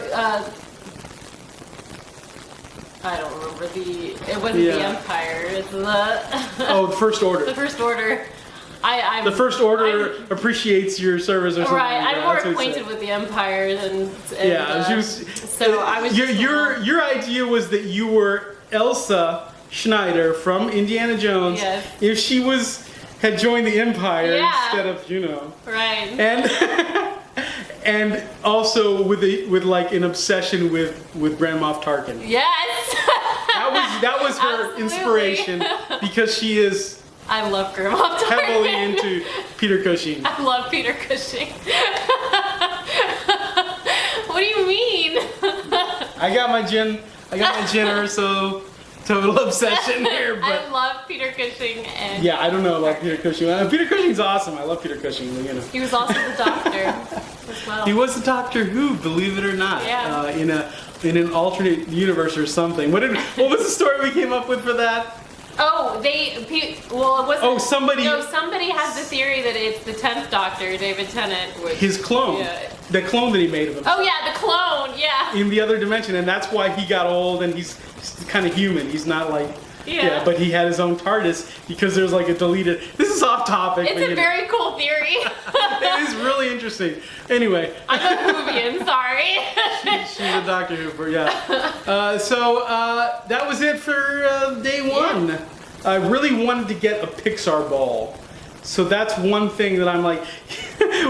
I don't remember it wasn't the Empire. It's the the First Order. the First Order. The First Order appreciates your service or something. Right, like I'm that. more That's what he acquainted said. with the Empire than Yeah, she was. so I was. Your idea was that you were Elsa Schneider from Indiana Jones. Yes. If she had joined the Empire Yeah. instead of, you know. Right. And and also with like an obsession with Grand Moff Tarkin. Yes. That was her Absolutely. inspiration because she is I love Grandma Tarkin. heavily into Peter Cushing. I love Peter Cushing. What do you mean? I got my Jen Erso total obsession here, I but love Peter Cushing and yeah, I don't know about Peter Cushing. Peter Cushing's awesome. I love Peter Cushing. You know. he was also the Doctor as well. He was the Doctor Who, believe it or not. Yeah. In an alternate universe or something. What was the story we came up with for that? Oh, it wasn't. Oh, somebody. No, somebody has the theory that it's the 10th Doctor, David Tennant. His clone. Yeah. The clone that he made of him. Oh yeah, the clone. Yeah. In the other dimension, and that's why he got old and he's kind of human. He's not like. Yeah. But he had his own TARDIS because there's like a deleted. This is off topic. It's a very cool theory. It is really interesting. Anyway. I'm a Whovian, sorry. She's a Doctor Who, yeah. So that was it for day one. Yeah. I really wanted to get a Pixar ball. So that's one thing that I'm like,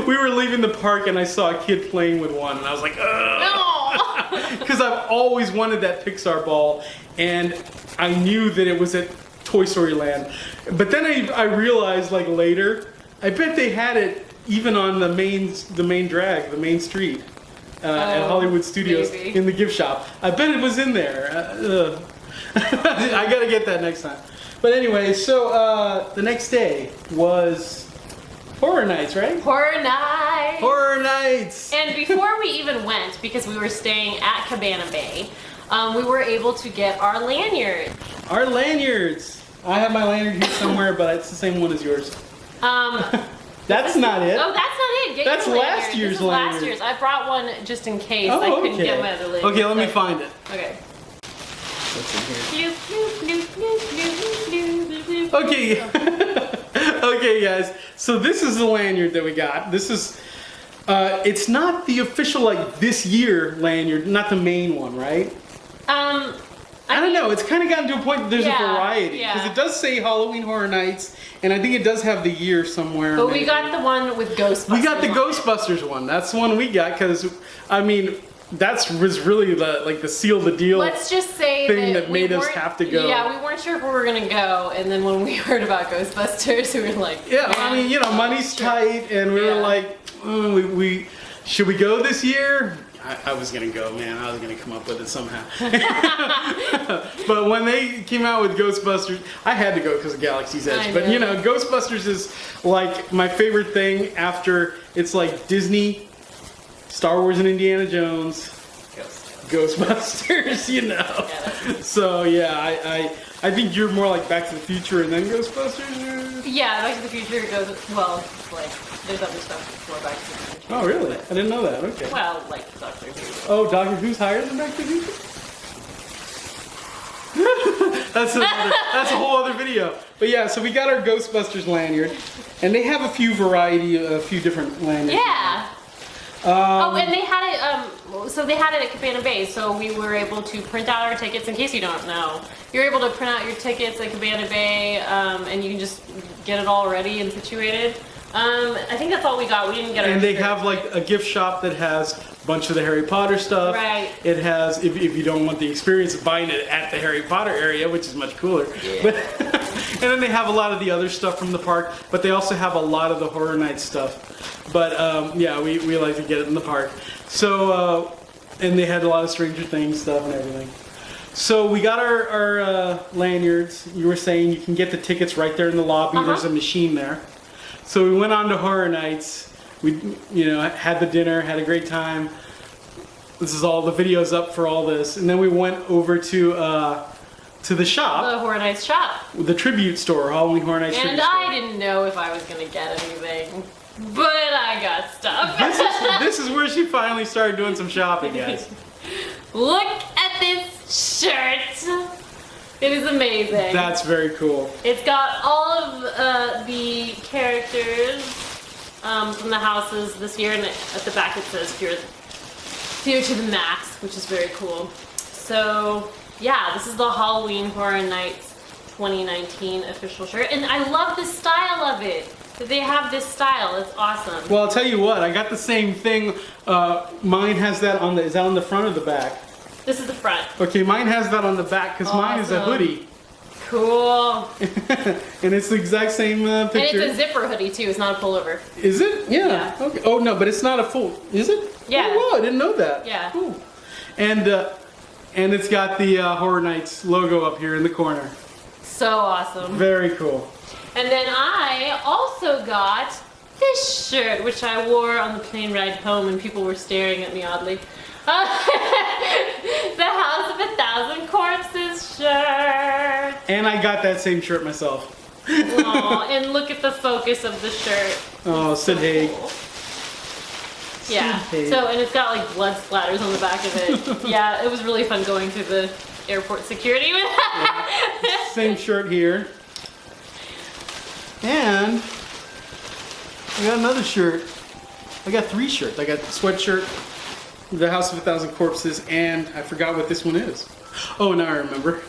we were leaving the park and I saw a kid playing with one and I was like, ugh. No. Because I've always wanted that Pixar ball and I knew that it was at Toy Story Land. But then I realized like later, I bet they had it even on the main street at Hollywood Studios maybe. in the gift shop. I bet it was in there. I gotta get that next time. But anyway, so the next day was Horror Nights, right? Horror Night. Horror Nights. And before we even went, because we were staying at Cabana Bay, we were able to get our lanyard. Our lanyards. I have my lanyard here somewhere, but it's the same one as yours. That's not it. Oh, that's not it. Get That's your lanyard. last year's This is last lanyard. year's. I brought one just in case Oh, I couldn't okay. get my other lanyard. Okay, let me find it. Okay. What's in Bloop, bloop, bloop, bloop, bloop, bloop, bloop, bloop. here? Okay. Okay, guys. So this is the lanyard that we got. This is. It's not the official like this year lanyard, not the main one, right? I don't know. It's kind of gotten to a point that there's a variety because it does say Halloween Horror Nights, and I think it does have the year somewhere. But maybe. we got the one with Ghostbusters. We got the on it. Ghostbusters one. That's the one we got because, I mean, that was really the seal the deal. Let's just say thing that that made we us weren't- have to go. Yeah, we weren't sure if we were gonna go, and then when we heard about Ghostbusters, we were like, Yeah, man, I mean, you know, money's tight, and we were Yeah. like, we should we go this year? I was gonna go, man. I was gonna come up with it somehow. But when they came out with Ghostbusters, I had to go because of Galaxy's Edge. I But know. you know, Ghostbusters is like my favorite thing after it's like Disney, Star Wars, and Indiana Jones. Ghostbusters, you know. Yeah. So yeah, I think you're more like Back to the Future and then Ghostbusters. Yeah, Back to the Future goes well. Like, there's other stuff before Back to the Future. Oh really? I didn't know that. Okay. Well, like Doctor Who. Oh, Doctor Who's higher than Back to the Future? that's a whole other video. But yeah, so we got our Ghostbusters lanyard, and they have a few different lanyards. Yeah. Oh, and they had it. So they had it at Cabana Bay. So we were able to print out our tickets. In case you don't know, you're able to print out your tickets at Cabana Bay, and you can just get it all ready and situated. I think that's all we got. We didn't get our. And they shirt. have like a gift shop that has a bunch of the Harry Potter stuff. Right. It has, if you don't want the experience of buying it at the Harry Potter area, which is much cooler. Yeah. But, and then they have a lot of the other stuff from the park, but they also have a lot of the Horror Nights stuff. But yeah, we like to get it in the park. So, and they had a lot of Stranger Things stuff and everything. So we got our lanyards. You were saying you can get the tickets right there in the lobby. There's a machine there. So we went on to Horror Nights. We, had the dinner, had a great time. This is all the videos up for all this, and then we went over to the shop, The Horror Nights shop. the tribute store, Halloween Horror Nights And tribute store. I didn't know if I was gonna get anything, but I got stuff. This is where she finally started doing some shopping, guys. Look at this shirt. It is amazing. That's very cool. It's got all of the characters from the houses this year, and at the back it says fear to the max, which is very cool. So yeah, this is the Halloween Horror Nights 2019 official shirt, and I love the style of it. That they have this style. It's awesome. Well, I'll tell you what, I got the same thing. Mine has that is that on the front or the back? This is the front. Okay, mine has that on the back because mine is a Awesome. hoodie. Cool. And it's the exact same And picture. it's a zipper hoodie too. It's not a pullover. Is it? Yeah. Yeah. Okay. Oh no, but it's not a full. Is it? Yeah. Oh, wow, I didn't know that. Yeah. Cool. And it's got the Horror Nights logo up here in the corner. So awesome. Very cool. And then I also got this shirt, which I wore on the plane ride home, and people were staring at me oddly. The House of 1,000 Corpses shirt. And I got that same shirt myself. Aw, and look at the focus of the shirt. Oh, Sid Haig. Cool. Yeah. Sid Haig. So, and it's got like blood splatters on the back of it. Yeah, it was really fun going through the airport security with that. Same shirt here. And I got another shirt. I got 3 shirts. I got the sweatshirt, the House of 1,000 Corpses, and I forgot what this one is. Oh, now I remember.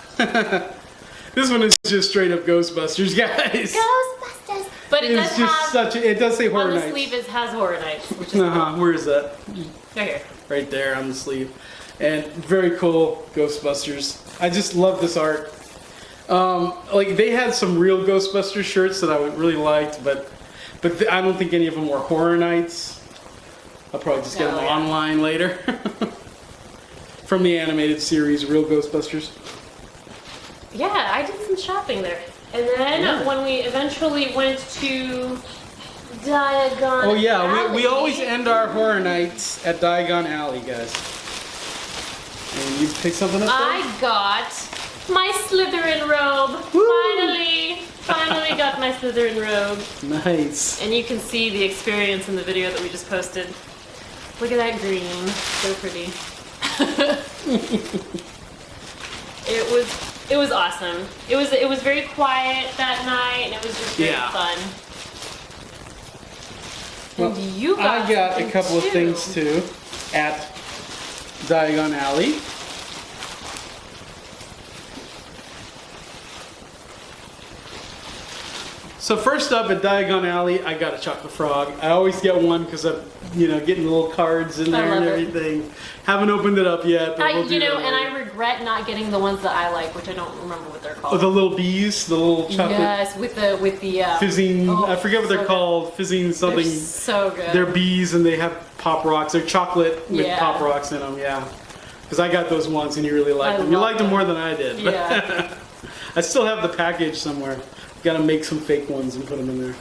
This one is just straight up Ghostbusters, guys. Ghostbusters. But it It's does just have, it does say Horror on the Nights. sleeve it has Horror Nights, which is Where is that? right here. Right there on the sleeve. And very cool Ghostbusters. I just love this art. Like they had some real Ghostbusters shirts that I really liked, but I don't think any of them were Horror Nights. I'll probably just get them online later. From the animated series, Real Ghostbusters. Yeah, I did some shopping there. And then when we eventually went to Diagon Oh yeah, Alley. we always end our horror nights at Diagon Alley, guys. And you pick something up there? I got my Slytherin robe. Woo! Finally got my Slytherin robe. Nice. And you can see the experience in the video that we just posted. Look at that green, so pretty. It was awesome. It was very quiet that night, and it was just very fun. Well, And you got I got a something couple of too. things too at Diagon Alley. So first up at Diagon Alley, I got a chocolate frog. I always get one because I'm, getting little cards in I there and love it. everything. Haven't opened it up yet, but we'll do that and later. I regret not getting the ones that I like, which I don't remember what they're called. Oh, the little bees, the little chocolate Yes, with the fizzing. oh, I forget what they're so called. Fizzing something. They're so good. They're bees and they have pop rocks. They're chocolate with Yeah. pop rocks in them. Yeah, because I got those once and you really liked I them. You love liked them them. more than I did. But Yeah. I still have the package somewhere. Got to make some fake ones and put them in there.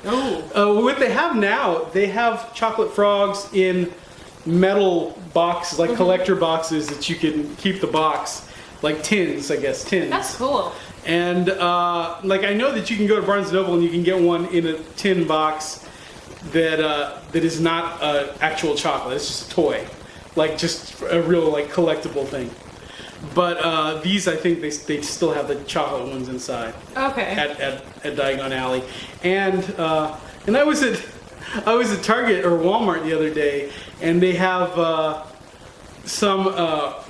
Oh. What they have now, they have chocolate frogs in metal boxes, like collector boxes that you can keep the box, like tins, I guess, tins. That's cool. And I know that you can go to Barnes & Noble and you can get one in a tin box that is not actual chocolate. It's just a toy, like just a real collectible thing. But these, I think they still have the chocolate ones inside. Okay. At Diagon Alley, and I was at Target or Walmart the other day, and they have some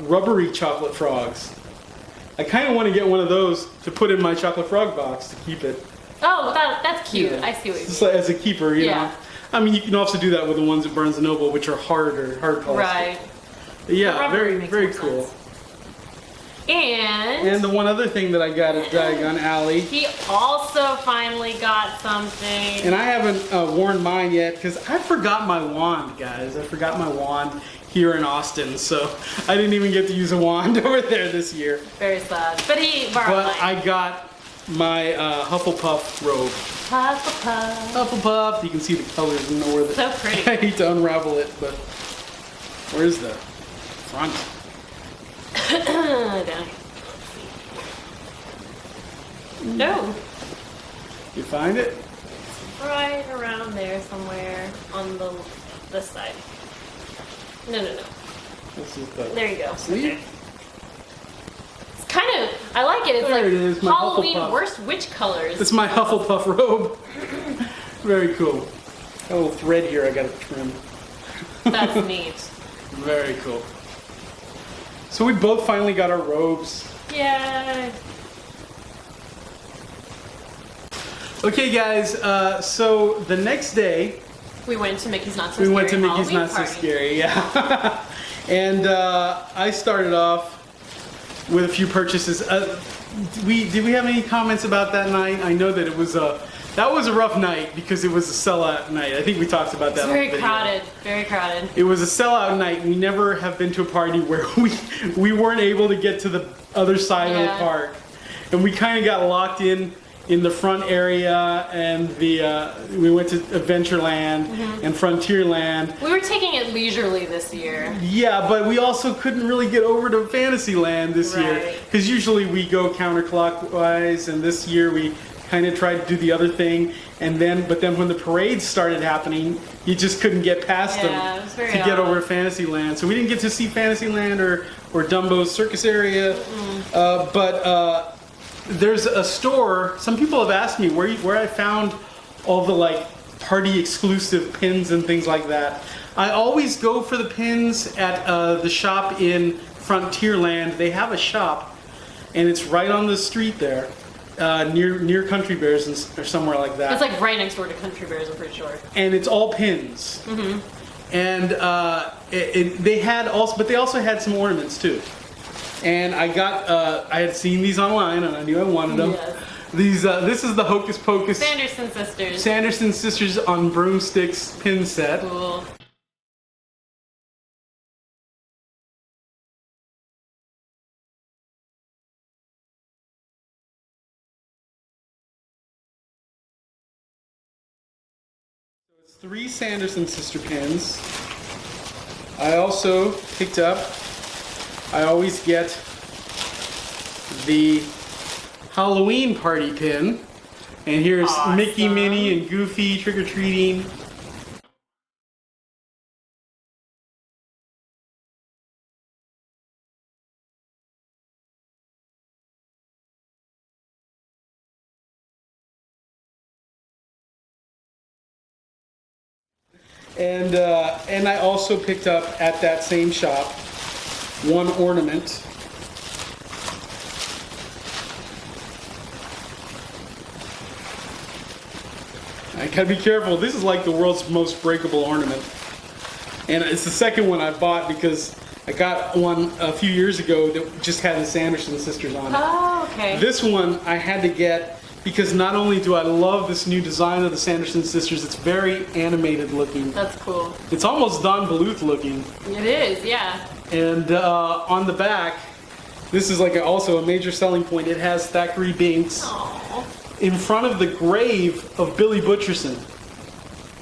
rubbery chocolate frogs. I kind of want to get one of those to put in my chocolate frog box to keep it. Oh, that's cute. Yeah. I see what you Just mean. as a keeper, you Yeah. know. I mean, you can also do that with the ones at Barnes & Noble, which are hard plastic. Right. But yeah, rubbery very makes very more cool. sense. And And the one other thing that I got at Diagon Alley, he also finally got something. and I haven't worn mine yet because I forgot my wand, guys. I forgot my wand here in Austin, so I didn't even get to use a wand over there this year. Very sad. But he borrowed But mine. I got my Hufflepuff robe. Hufflepuff. Hufflepuff, you can see the colors and know where the. So pretty. I hate to unravel it, but where's the front? Down here. No. You find it? Right around there somewhere on this side. No. This is the. There you go. See? Okay. It's kind of, I like it. It's There like it is, my Halloween Hufflepuff. worst witch colors. It's my Hufflepuff robe. Very cool. Got a little thread here I gotta trim. That's neat. Very cool. So we both finally got our robes. Yay. Okay, guys. So the next day We went to Mickey's Not So we Scary went to Mickey's Halloween Not So Party. Scary. Yeah. And I started off with a few purchases. Did we have any comments about that night? I know that it was a rough night because it was a sellout night. I think we talked about that. It's on very the video. crowded. Very crowded. It was a sellout night. We never have been to a party where we weren't able to get to the other side of the Yeah. park, and we kind of got locked in the front area, and we went to Adventureland and Frontierland. We were taking it leisurely this year. Yeah, but we also couldn't really get over to Fantasyland this year Right. because usually we go counterclockwise, and this year we kind of tried to do the other thing, but then when the parades started happening, you just couldn't get past Yeah, them it was very to get odd. over to Fantasyland. So we didn't get to see Fantasyland or Dumbo's circus area, but there's a store. Some people have asked me where I found all the party exclusive pins and things like that. I always go for the pins at the shop in Frontierland. They have a shop, and it's right on the street there, near Country Bears or somewhere like that. It's like right next door to Country Bears, I'm pretty sure. And it's all pins. Mm-hmm. And but they also had some ornaments too. And I had seen these online, and I knew I wanted them. Yes. This is the Hocus Pocus Sanderson sisters. Sanderson Sisters on Broomsticks pin set. Cool. 3 Sanderson sister pins. I also picked up, I always get the Halloween party pin. And here's Awesome. Mickey, Minnie, and Goofy trick-or-treating. And I also picked up at that same shop one ornament. I gotta be careful. This is like the world's most breakable ornament. And it's the second one I bought because I got one a few years ago that just had the Sanderson sisters on it. Oh, okay. This one I had to get because not only do I love this new design of the Sanderson sisters, it's very animated looking. That's cool. It's almost Don Bluth looking. It is, yeah. And on the back, this is like also a major selling point. It has Thackeray Binks Aww. in front of the grave of Billy Butcherson,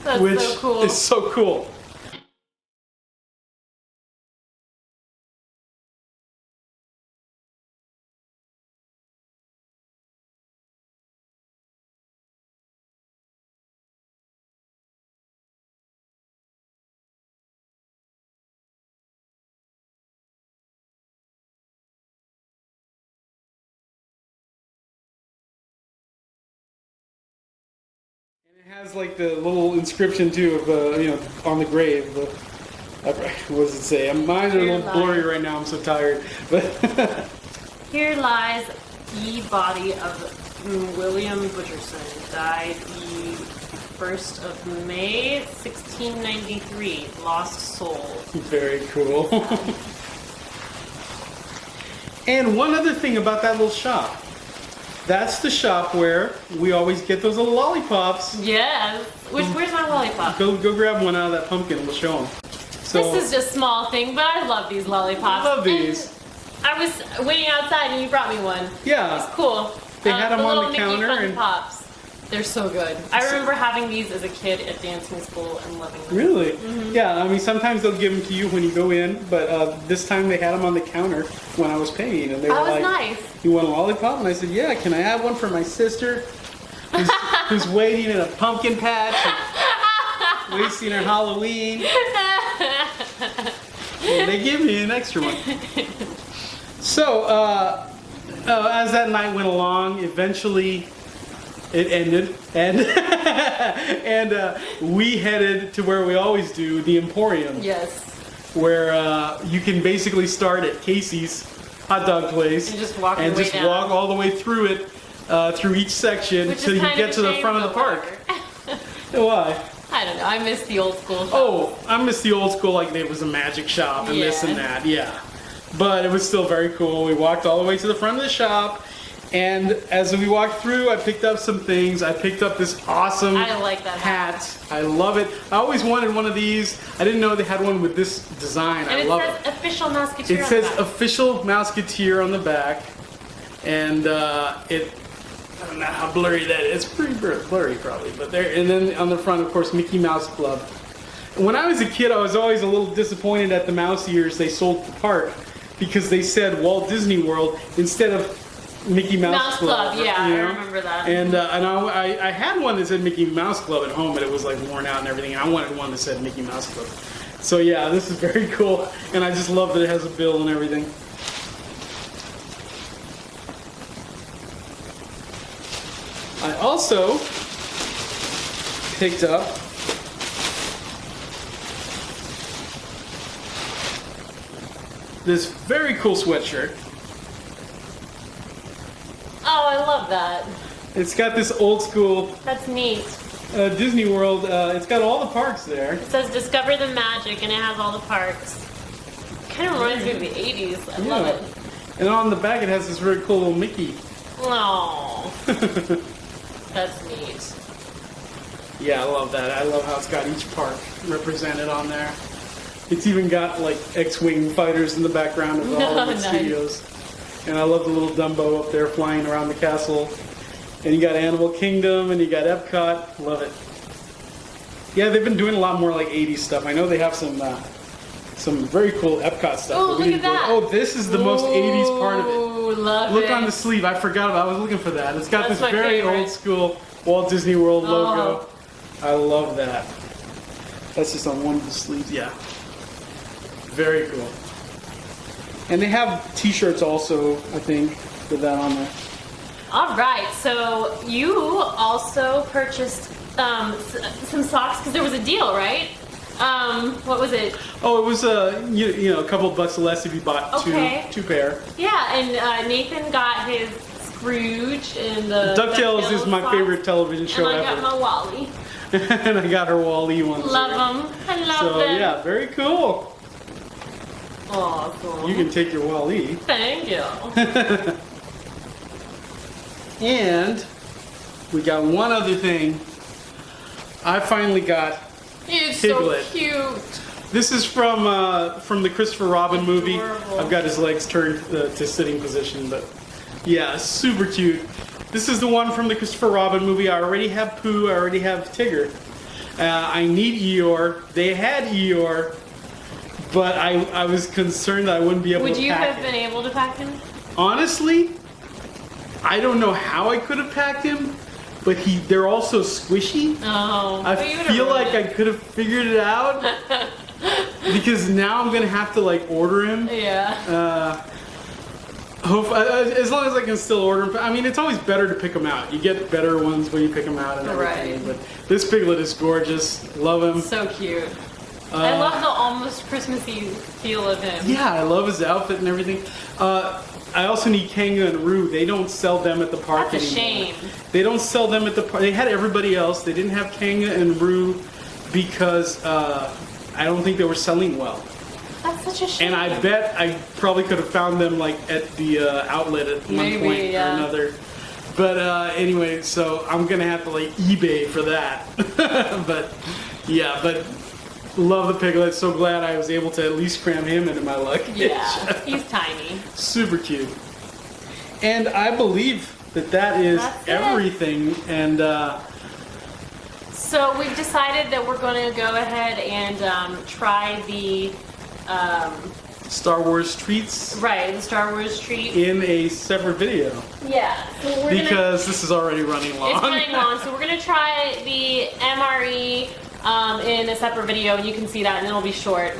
That's which so cool. is so cool. It has like the little inscription too of you know, on the grave. What does it say? My eyes are a little blurry right now. I'm so tired. But Here lies ye body of William Butcherson, died ye 1st of May, 1693. Lost soul. very cool. And one other thing about that little shop. That's the shop where we always get those little lollipops. Yes. Where's my lollipop? Go grab one out of that pumpkin and we'll show them. So, This is just a small thing, but I love these lollipops. love these. And I was waiting outside and you brought me one. Yeah. It's cool. They had them the on little the Mickey counter Fun and- Pops. They're so good. I remember having these as a kid at dancing school and loving them. Really? Mm-hmm. Yeah, I mean, sometimes they'll give them to you when you go in, but this time they had them on the counter when I was paying, and they were That was like, nice. "You want a lollipop?" And I said, "Yeah, can I have one for my sister who's waiting in a pumpkin patch, and wasting her Halloween?" And they give me an extra one. So, as that night went along, eventually it ended, and and we headed to where we always do, the Emporium, Yes. where you can basically start at Casey's hot dog place And just walk your and way just down. walk all the way through it, through each section Which until is you kind get of to a the shame, front of the but park. whatever. Why? I don't know. I miss the old school. Oh, I miss the old school, like it was a magic shop and this and Yeah. that, yeah. But it was still very cool. We walked all the way to the front of the shop, and as we walked through, I picked up some things. I picked up this awesome I like that hat. I love it. I always wanted one of these. I didn't know they had one with this design. And I it love says it. official Musketeer. It on says the back. official Mouseketeer on the back, and I don't know how blurry that is. It's pretty blurry probably, but there. And then on the front, of course, Mickey Mouse Club. When I was a kid, I was always a little disappointed at the mouse ears they sold at the park because they said Walt Disney World instead of Mickey Mouse Club. Yeah, you I know? remember that. And I had one that said Mickey Mouse Club at home, but it was like worn out and everything. And I wanted one that said Mickey Mouse Club. So yeah, this is very cool, and I just love that it has a bill and everything. I also picked up this very cool sweatshirt. Oh, I love that. It's got this old school That's neat. Disney World. It's got all the parks there. It says Discover the Magic, and it has all the parks. Kind of reminds me of the 80s. I love it. And on the back it has this very cool little Mickey. Oh, that's neat. Yeah, I love that. I love how it's got each park represented on there. It's even got like X-Wing fighters in the background of all of the Nice. studios. And I love the little Dumbo up there flying around the castle. And you got Animal Kingdom and you got Epcot. Love it. Yeah, they've been doing a lot more like 80s stuff. I know they have some very cool Epcot stuff. Oh, look at that. Oh, this is the most 80s part of it. Ooh, love Look it. on the sleeve. I forgot about it. I was looking for that. It's got That's this my very favorite. old school Walt Disney World Oh. logo. I love that. That's just on one of the sleeves. Yeah. Very cool. And they have t-shirts also, I think, with that on there. All right, so you also purchased some socks because there was a deal, right? What was it? Oh, it was you know, a couple of bucks less if you bought Okay. two pair. Yeah, and Nathan got his Scrooge and the DuckTales is my socks, favorite television show and I ever. got my Wally. And I got her Wall-E ones. Love here. them. I love So them. yeah, very cool. Awesome. You can take your Wall-E. Thank you. And we got one other thing. I finally got. It's Piglet. so cute. This is from the Christopher Robin movie. Adorable. I've got his legs turned to sitting position, but yeah, super cute. This is the one from the Christopher Robin movie. I already have Pooh. I already have Tigger. I need Eeyore. They had Eeyore, but I was concerned that I wouldn't be able Would to you pack have him. been able to pack him? Honestly, I don't know how I could have packed him, but they're also squishy. Oh, I but you would've feel like ruined I could have figured it out because now I'm gonna have to like order him. it. Yeah. As long as I can still order them. I mean, it's always better to pick them out. You get better ones when you pick them out and everything. Right. But this Piglet is gorgeous. Love him. So cute. I love the almost Christmassy feel of him. Yeah, I love his outfit and everything. I also need Kanga and Roo. They don't sell them at the park That's a anymore. shame. They don't sell them at the park. They had everybody else. They didn't have Kanga and Roo because I don't think they were selling well. That's such a shame. And I bet I probably could have found them like at the outlet at one Maybe, point yeah. or another. But anyway, so I'm gonna have to like eBay for that. But yeah, but love the Piglet. So glad I was able to at least cram him into my luggage. Yeah, he's tiny. Super cute. And I believe that is That's it. everything. And So we've decided that we're going to go ahead and try the Star Wars treats the Star Wars treat. in a separate video Yeah. So we're because this is already running long. It's running long, so we're gonna try the MRE in a separate video, and you can see that, and it'll be short.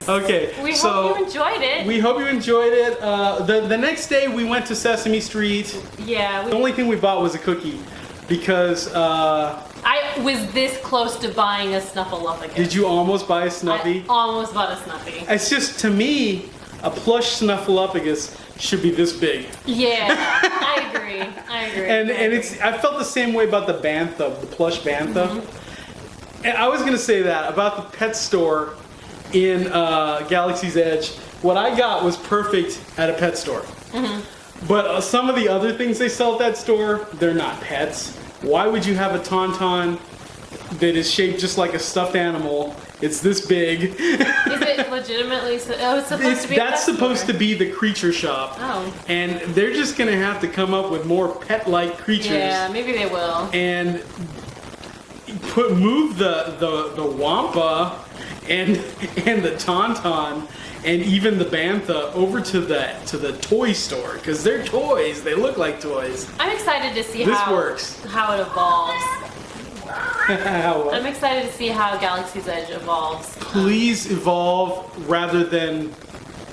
Okay, We so hope you enjoyed it. we hope you enjoyed it. The next day we went to Sesame Street. Yeah, The only thing we bought was a cookie because I was this close to buying a Snuffleupagus. did you almost buy a Snuffy? I almost bought a Snuffy. It's just, to me, a plush Snuffleupagus should be this big. Yeah, I agree. And I felt the same way about the Bantha, the plush Bantha. And I was gonna say that about the pet store in Galaxy's Edge. What I got was perfect at a pet store. But some of the other things they sell at that store, they're not pets. Why would you have a Tauntaun that is shaped just like a stuffed animal? It's this big. Is it legitimately? It's supposed to be. That's supposed to be the creature shop. Oh. And they're just gonna have to come up with more pet-like creatures. Yeah, maybe they will. And move the Wampa and the Tauntaun and even the Bantha over to the toy store because they're toys. They look like toys. I'm excited to see This how works. how it evolves. How- I'm excited to see how Galaxy's Edge evolves. Please evolve rather than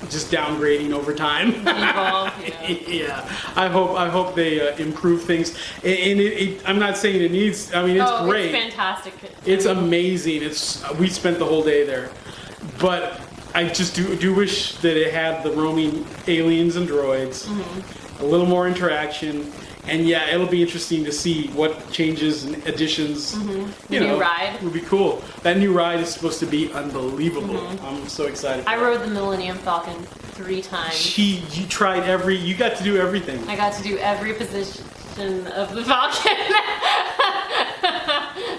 just downgrading over time. Evolve, you know. Yeah, I hope they improve things. And I'm not saying it needs. I mean, it's great. It's fantastic. It's amazing. We spent the whole day there, but I just do wish that it had the roaming aliens and droids, a little more interaction, and yeah, it'll be interesting to see what changes and additions. You know, new ride. would be cool. That new ride is supposed to be unbelievable. I'm so excited. For I that. rode the Millennium Falcon 3 times. You tried you got to do everything. I got to do every position of the Falcon.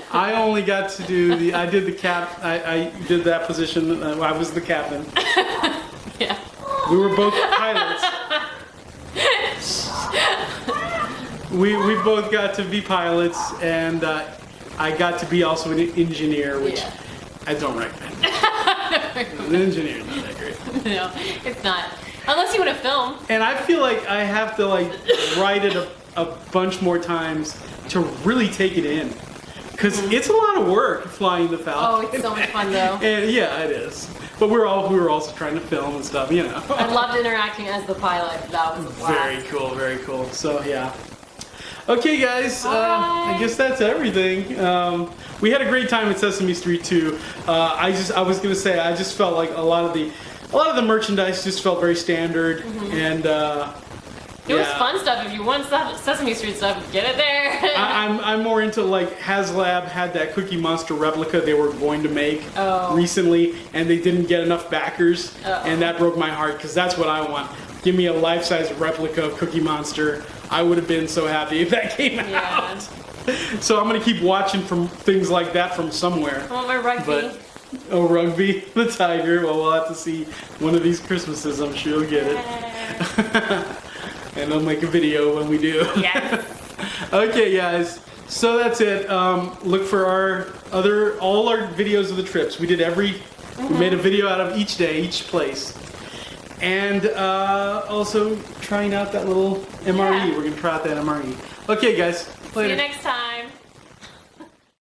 I only got to do I did the cap. I did that position. I was the captain. Yeah. We were both pilots. We both got to be pilots, and I got to be also an engineer, which Yeah. I don't recommend. An engineer is not that great. No, it's not. Unless you want to film. And I feel like I have to like write it a bunch more times to really take it in. Because it's a lot of work flying the Falcon. Oh, it's so much fun though. And yeah, it is. But we were also trying to film and stuff, you know. I loved interacting as the pilot. That was a blast. Very cool, very cool. So yeah. Okay, guys. All I right. guess that's everything. We had a great time at Sesame Street too. I was gonna say I just felt like a lot of the merchandise just felt very standard and. It was fun stuff. If you want Sesame Street stuff, get it there. I'm more into like HasLab had that Cookie Monster replica they were going to make Oh. recently, and they didn't get enough backers, and that broke my heart because that's what I want. Give me a life-size replica of Cookie Monster. I would have been so happy if that came Yeah. out. So I'm gonna keep watching from things like that from somewhere. I want my rugby. But Rugby the tiger. Well, we'll have to see one of these Christmases. I'm sure you'll get it. And I'll make a video when we do. Yes. Okay, guys. So that's it. Look for all our videos of the trips. We did we made a video out of each day, each place. And also trying out that little MRE. Yeah. We're gonna try out that MRE. Okay, guys. See Later. you next time.